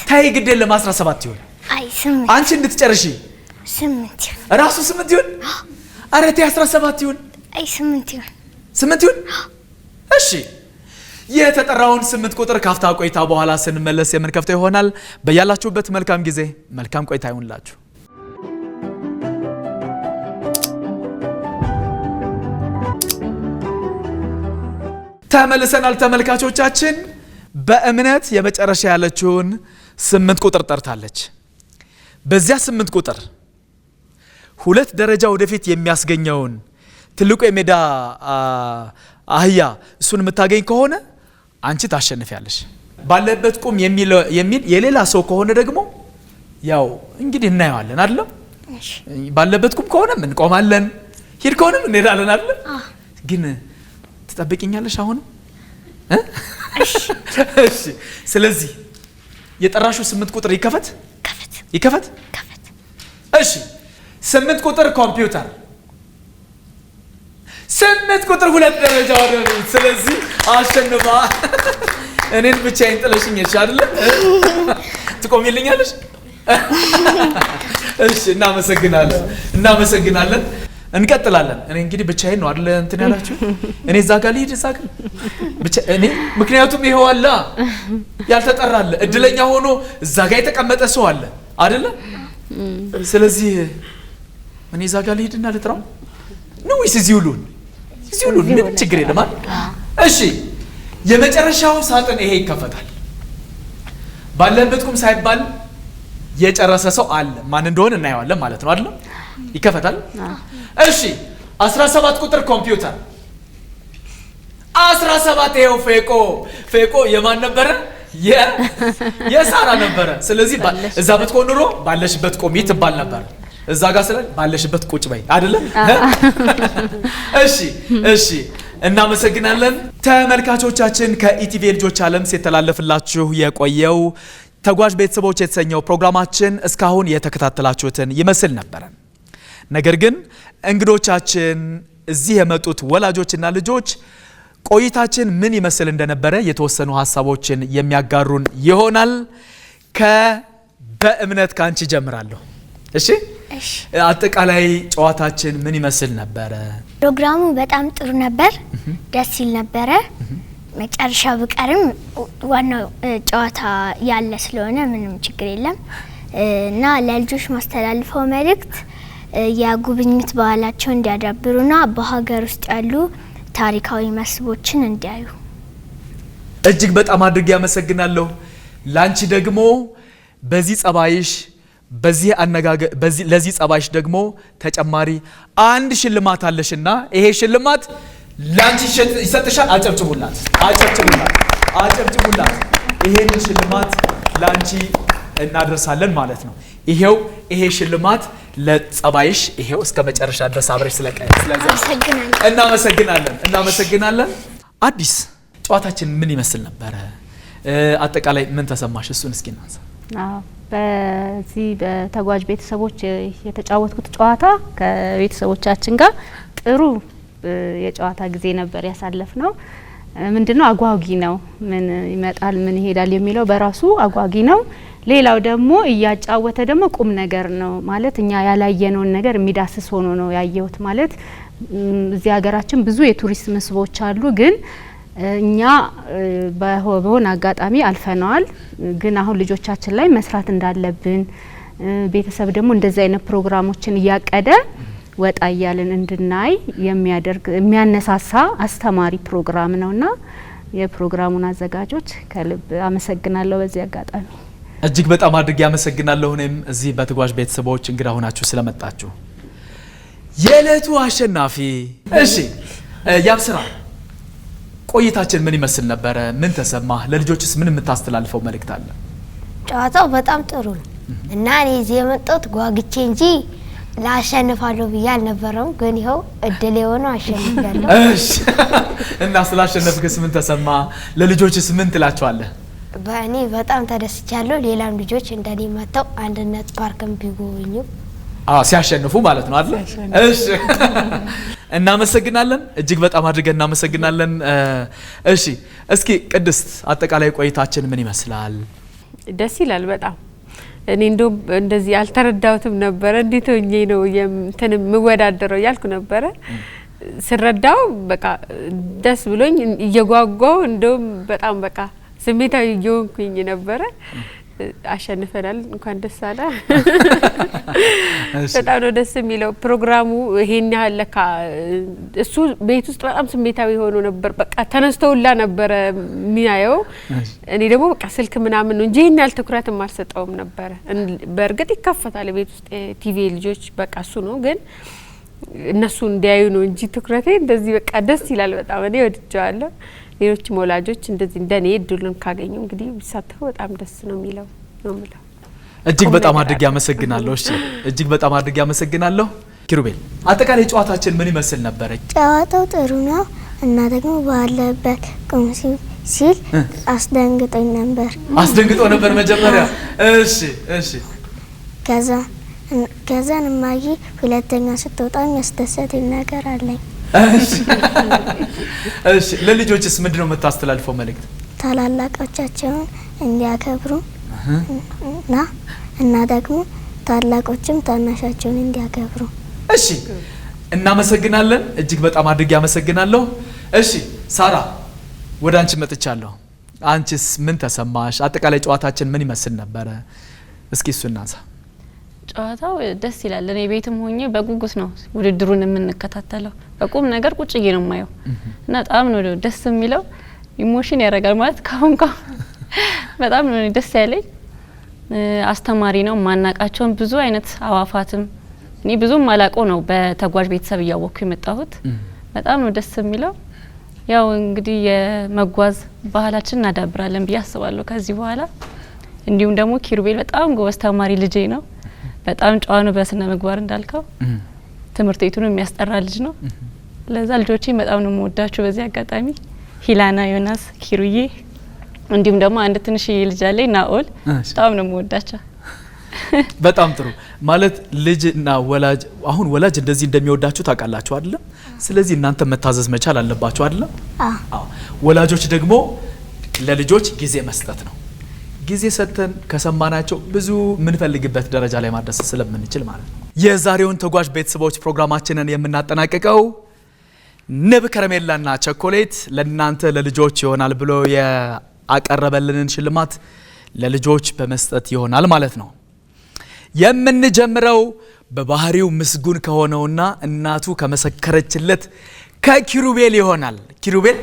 ታይ ግድ የለም 17 ይሁን። አንቺ እንድትጨርሺ 8 ራሱ 8 ይሁን። ኧረ ተይ 17 ይሁን። 8 ይሁን። እሺ የተጠራውን 8 ቁጥር ካፍታ ቆይታ በኋላ ስንመለስ የምንከፍተው ይሆናል። በያላችሁበት መልካም ጊዜ መልካም ቆይታ ይሁንላችሁ። ተመልሰናል ተመልካቾቻችን። በእምነት የመጨረሻ ያለችውን 8 ቁጥር ጠርታለች። በዚያ 8 ቁጥር 2 ደረጃ ወደፊት የሚያስገኘውን ትልቁ የሜዳ አህያ እሱን የምታገኝ ከሆነ አንቺ ታሸንፊያለሽ። ባለበት ቁም የሚል የሌላ ሰው ከሆነ ደግሞ ያው እንግዲህ እናየዋለን አይደል? ባለበት ቁም ከሆነ ምን ቆማለን፣ ሂድ ከሆነ እንሄዳለን አይደል? ግን ትጠብቂኛለሽ አሁን? እሺ። ስለዚህ የጠራሹ 8 ቁጥር ይከፈት። እሺ 8 ቁጥር ኮምፒውተር 8 ቁጥር 2 ደረጃ ወደፊት። ስለዚህ አሸንፋ እኔን ብቻዬን ጥለሽኝ አይደል? ትቆሚልኛለሽ? እሺ እናመሰግናለን። እንቀጥላለን። እኔ እንግዲህ ብቻዬን ነው አይደል እንትን ያላችሁ? እኔ እዛ ጋር ልሂድ እዛ ጋር ብቻ እኔ ምክንያቱም ይሄው አለ ያልተጠራለ እድለኛ ሆኖ እዛ ጋር የተቀመጠ ሰው አለ አይደል? ስለዚህ እኔ እዛ ጋር ልሂድና ልጥራው ነው ወይስ እዚሁ ልሁን? ምን ችግር የለም አይደል? እሺ የመጨረሻው ሳጥን ይሄ ይከፈታል። ባለበት ቁም ሳይባል የጨረሰ ሰው አለ። ማን እንደሆነ እናየዋለን ማለት ነው አይደል? ይከፈታል። እሺ 17 ቁጥር ኮምፒውተር 17 ይሄው ፌቆ የማን ነበረ? የሳራ ነበረ። ስለዚህ እዛ ብትሆን ኑሮ ባለሽበት ቆሚ ትባል ነበር። እዛ ጋር ስለ ባለሽበት ቁጭ በይ አይደለ? እሺ እናመሰግናለን። ተመልካቾቻችን ከኢቲቪ ልጆች ዓለም ሲተላለፍላችሁ የቆየው ተጓዥ ቤተሰቦች የተሰኘው ፕሮግራማችን እስካሁን የተከታተላችሁትን ይመስል ነበር። ነገር ግን እንግዶቻችን እዚህ የመጡት ወላጆችና ልጆች ቆይታችን ምን ይመስል እንደነበረ የተወሰኑ ሀሳቦችን የሚያጋሩን ይሆናል። በእምነት ካንቺ ጀምራለሁ። እሺ አጠቃላይ ጨዋታችን ምን ይመስል ነበረ? ፕሮግራሙ በጣም ጥሩ ነበር፣ ደስ ይል ነበረ። መጨረሻ ብቀርም ዋናው ጨዋታ ያለ ስለሆነ ምንም ችግር የለም እና ለልጆች ማስተላልፈው መልእክት የጉብኝት ባህላቸውን እንዲያዳብሩና በሀገር ውስጥ ያሉ ታሪካዊ መስህቦችን እንዲያዩ። እጅግ በጣም አድርጌ ያመሰግናለሁ። ላንቺ ደግሞ በዚህ ጸባይሽ በዚህ አነጋገር ለዚህ ጸባይሽ ደግሞ ተጨማሪ አንድ ሽልማት አለሽና ይሄ ሽልማት ላንቺ ይሰጥሻል። አጨብጭቡላት። ይሄን ሽልማት ላንቺ እናደርሳለን ማለት ነው። ይሄ ሽልማት ለጸባይሽ ይሄው እስከ መጨረሻ ድረስ አብረሽ ስለዚህ እናመሰግናለን። አዲስ ጨዋታችን ምን ይመስል ነበረ? አጠቃላይ ምን ተሰማሽ? እሱን እስኪ እናንሳ። በዚህ በተጓዥ ቤተሰቦች የተጫወትኩት ጨዋታ ከቤተሰቦቻችን ጋር ጥሩ የጨዋታ ጊዜ ነበር ያሳለፍነው። ምንድነው አጓጊ ነው። ምን ይመጣል ምን ይሄዳል የሚለው በራሱ አጓጊ ነው። ሌላው ደግሞ እያጫወተ ደግሞ ቁም ነገር ነው ማለት እኛ ያላየነውን ነገር የሚዳስስ ሆኖ ነው ያየሁት። ማለት እዚህ ሀገራችን ብዙ የቱሪስት መስህቦች አሉ፣ ግን እኛ በሆነ አጋጣሚ አልፈናል። ግን አሁን ልጆቻችን ላይ መስራት እንዳለብን ቤተሰብ ደግሞ እንደዚህ አይነት ፕሮግራሞችን እያቀደ ወጣ እያልን እንድናይ የሚያነሳሳ አስተማሪ ፕሮግራም ነውና የፕሮግራሙን አዘጋጆች ከልብ አመሰግናለሁ። በዚህ አጋጣሚ እጅግ በጣም አድርጌ አመሰግናለሁ። እኔም እዚህ በተጓዥ ቤተሰቦች እንግዳ ሆናችሁ ስለመጣችሁ። የዕለቱ አሸናፊ እሺ ያብስራ፣ ቆይታችን ምን ይመስል ነበረ? ምን ተሰማ? ለልጆችስ ምን የምታስተላልፈው መልእክት አለ? ጨዋታው በጣም ጥሩ ነው እና እኔ እዚህ የመጣሁት ጓግቼ እንጂ ላሸንፋለሁ ብዬ አልነበረም። ግን ይኸው እድል የሆነው አሸንፋለሁ። እሺ እና ስላሸነፍክስ ምን ተሰማ? ለልጆችስ ምን ትላቸዋለህ? በእኔ በጣም ተደስቻለሁ። ሌላም ልጆች እንደኔ መጥተው አንድነት ፓርክን ቢጎበኙ ሲያሸንፉ ማለት ነው አይደል? እሺ እናመሰግናለን። እጅግ በጣም አድርገን እናመሰግናለን። እሺ እስኪ ቅድስት አጠቃላይ ቆይታችን ምን ይመስላል? ደስ ይላል በጣም። እኔ እንደው እንደዚህ አልተረዳሁትም ነበረ። እንዴት ሆኜ ነው እንትን የምወዳደረው ያልኩ ነበረ። ስረዳው በቃ ደስ ብሎኝ እየጓጓው እንደውም በጣም በቃ ስሜታዊ እየሆንኩኝ ነበረ። አሸንፈናል። እንኳን ደስ አለ። በጣም ነው ደስ የሚለው ፕሮግራሙ። ይሄን ያህል ለካ እሱ ቤት ውስጥ በጣም ስሜታዊ ሆኖ ነበር። በቃ ተነስተውላ ነበረ የሚያየው። እኔ ደግሞ በቃ ስልክ ምናምን ነው እንጂ ይሄን ያህል ትኩረትም አልሰጠውም ነበረ። በእርግጥ ይከፈታል ቤት ውስጥ ቲቪ ልጆች በቃ እሱ ነው፣ ግን እነሱ እንዲያዩ ነው እንጂ ትኩረቴ እንደዚህ በቃ ደስ ይላል በጣም። እኔ ወድጀዋለሁ። ሌሎችም ወላጆች እንደዚህ እንደኔ እድሉን ካገኙ እንግዲህ ቢሳተፉ በጣም ደስ ነው የሚለው ነው የምለው። እጅግ በጣም አድርጌ አመሰግናለሁ። እሺ እጅግ በጣም አድርጌ አመሰግናለሁ። ኪሩቤል አጠቃላይ ጨዋታችን ምን ይመስል ነበር? ጨዋታው ጥሩ ነው እና ደግሞ ባለበት ቁም ሲል አስደንግጦኝ ነበር። አስደንግጦ ነበር መጀመሪያ? እሺ ከዛን እማዬ ሁለተኛ ስትወጣ የሚያስደሰተኝ ነገር አለኝ። እሺ ለልጆችስ ምንድነው የምታስተላልፈው መልእክት? ታላላቆቻቸውን እንዲያከብሩ እና ደግሞ ታላቆችም ታናሻቸውን እንዲያከብሩ። እሺ እናመሰግናለን። እጅግ በጣም አድርጌ አመሰግናለሁ። እሺ ሳራ ወደ አንቺ መጥቻለሁ። አንቺስ ምን ተሰማሽ? አጠቃላይ ጨዋታችን ምን ይመስል ነበረ? እስኪ እሱ እናንሳ። ጨዋታው ደስ ይላል። እኔ ቤትም ሆኜ በጉጉት ነው ውድድሩን የምንከታተለው። በቁም ነገር ቁጭ ይሄ ነው ማየው እና በጣም ነው ደስ የሚለው። ኢሞሽን ያረጋል ማለት ካሁን በጣም ነው ደስ ያለኝ። አስተማሪ ነው። ማናቃቸውን ብዙ አይነት አዋፋትም እኔ ብዙም ማላቀው ነው በተጓዥ ቤተሰብ እያወኩ የመጣሁት። በጣም ነው ደስ የሚለው። ያው እንግዲህ የመጓዝ ባህላችን እናዳብራለን ብዬ አስባለሁ ከዚህ በኋላ። እንዲሁም ደግሞ ኪሩቤል በጣም ጎበዝ ተማሪ ልጄ ነው። በጣም ጨዋ ነው በስነ ምግባር እንዳልከው። ትምህርት ቤቱን የሚያስጠራ ልጅ ነው። ለዛ ልጆቼ በጣም ነው የምወዳቸው። በዚህ አጋጣሚ ሂላና፣ ዮናስ፣ ኪሩዬ እንዲሁም ደግሞ አንድ ትንሽ ልጅ አለኝ ናኦል፣ በጣም ነው የምወዳቸው። በጣም ጥሩ ማለት ልጅና ወላጅ አሁን ወላጅ እንደዚህ እንደሚወዳችሁ ታውቃላችሁ አይደል? ስለዚህ እናንተ መታዘዝ መቻል አለባችሁ አይደል? አዎ። ወላጆች ደግሞ ለልጆች ጊዜ መስጠት ነው። ጊዜ ሰጥተን ከሰማናቸው ብዙ ምንፈልግበት ደረጃ ላይ ማድረስ ስለምንችል ማለት ነው። የዛሬውን ተጓዥ ቤተሰቦች ፕሮግራማችንን የምናጠናቅቀው ንብ ከረሜላና ቸኮሌት ለእናንተ ለልጆች ይሆናል ብሎ ያቀረበልንን ሽልማት ለልጆች በመስጠት ይሆናል ማለት ነው። የምንጀምረው በባህሪው ምስጉን ከሆነውና እናቱ ከመሰከረችለት ከኪሩቤል ይሆናል። ኪሩቤል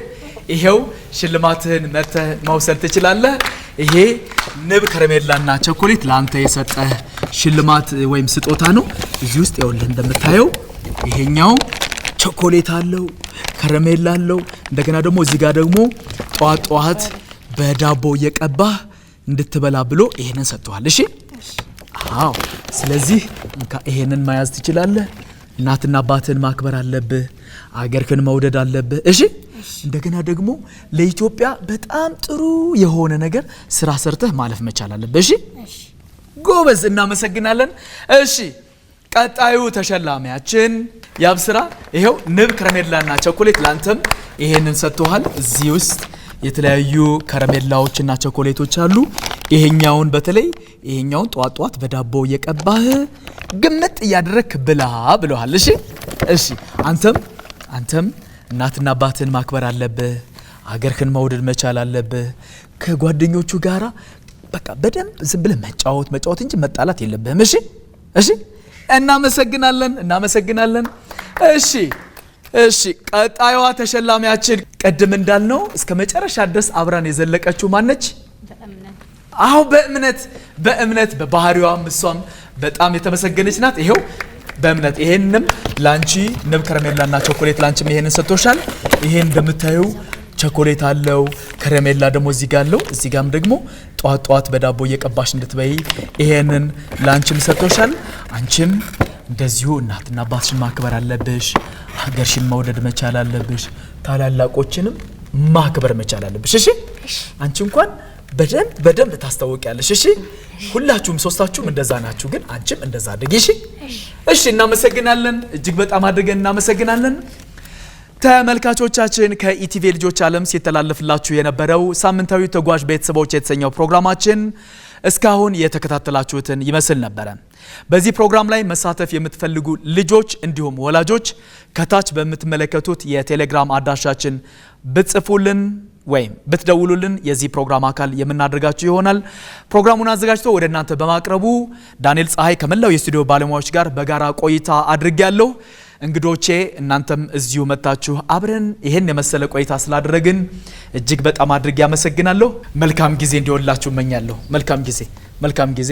ይሄው ሽልማትህን መተህ መውሰድ ትችላለህ። ይሄ ንብ ከረሜላና ቸኮሌት ለአንተ የሰጠህ ሽልማት ወይም ስጦታ ነው። እዚህ ውስጥ ይኸውልህ እንደምታየው ይሄኛው ቸኮሌት አለው፣ ከረሜላ አለው። እንደገና ደግሞ እዚህ ጋር ደግሞ ጧት ጧት በዳቦ እየቀባህ እንድትበላ ብሎ ይሄንን ሰጥቷል። እሺ አዎ። ስለዚህ ይሄንን መያዝ ትችላለህ። እናትና አባትን ማክበር አለብህ። አገርህን መውደድ አለብህ። እሺ እንደገና ደግሞ ለኢትዮጵያ በጣም ጥሩ የሆነ ነገር ስራ ሰርተህ ማለፍ መቻል አለብህ። እሺ ጎበዝ፣ እናመሰግናለን። እሺ ቀጣዩ ተሸላሚያችን ያብስራ። ይሄው ንብ ከረሜላና ቸኮሌት ላንተም ይሄንን ሰጥቷል። እዚህ ውስጥ የተለያዩ ከረሜላዎችና ቸኮሌቶች አሉ። ይሄኛውን በተለይ ይሄኛውን ጧት በዳቦ እየቀባህ ግምጥ እያደረክ ብላ ብለዋል። እሺ አንተም እናትና አባትን ማክበር አለብህ። አገርህን መውደድ መቻል አለብህ። ከጓደኞቹ ጋራ በቃ በደንብ ዝም ብለህ መጫወት እንጂ መጣላት የለብህም። እሺ እናመሰግናለን። እሺ ቀጣዩዋ ተሸላሚያችን ቅድም እንዳልነው እስከ መጨረሻ ድረስ አብራን የዘለቀችው ማነች? አዎ በእምነት በባህሪዋም እሷም በጣም የተመሰገነች ናት። ይሄው በእምነት ይሄንም ላንቺ ንብ ከረሜላና ቸኮሌት ላንቺም ይሄንን ሰጥቶሻል። ይሄን እንደምታዩ ቸኮሌት አለው፣ ከረሜላ ደግሞ እዚህ ጋር አለው። እዚህ ጋርም ደግሞ ጧት በዳቦ እየቀባሽ እንድትበይ ይሄንን ላንቺም ሰጥቶሻል። አንቺም እንደዚሁ እናትና አባትሽን ማክበር አለብሽ። ሀገርሽን መውደድ መቻል አለብሽ። ታላላቆችንም ማክበር መቻል አለብሽ። እሺ አንቺ እንኳን በደንብ ታስተዋውቂያለሽ። እሺ ሁላችሁም ሶስታችሁም እንደዛ ናችሁ፣ ግን አንቺም እንደዛ አድርጊ። እሺ እናመሰግናለን። እጅግ በጣም አድርገን እናመሰግናለን። ተመልካቾቻችን ከኢቲቪ ልጆች ዓለም ሲተላለፍላችሁ የነበረው ሳምንታዊ ተጓዥ ቤተሰቦች የተሰኘው ፕሮግራማችን እስካሁን የተከታተላችሁትን ይመስል ነበረ። በዚህ ፕሮግራም ላይ መሳተፍ የምትፈልጉ ልጆች እንዲሁም ወላጆች ከታች በምትመለከቱት የቴሌግራም አድራሻችን ብትጽፉልን ወይም ብትደውሉልን የዚህ ፕሮግራም አካል የምናደርጋችሁ ይሆናል። ፕሮግራሙን አዘጋጅቶ ወደ እናንተ በማቅረቡ ዳንኤል ፀሐይ ከመላው የስቱዲዮ ባለሙያዎች ጋር በጋራ ቆይታ አድርጌያለሁ። እንግዶቼ እናንተም እዚሁ መጣችሁ አብረን ይሄን የመሰለ ቆይታ ስላደረግን እጅግ በጣም አድርጌ አመሰግናለሁ። መልካም ጊዜ እንዲሆንላችሁ እመኛለሁ። መልካም ጊዜ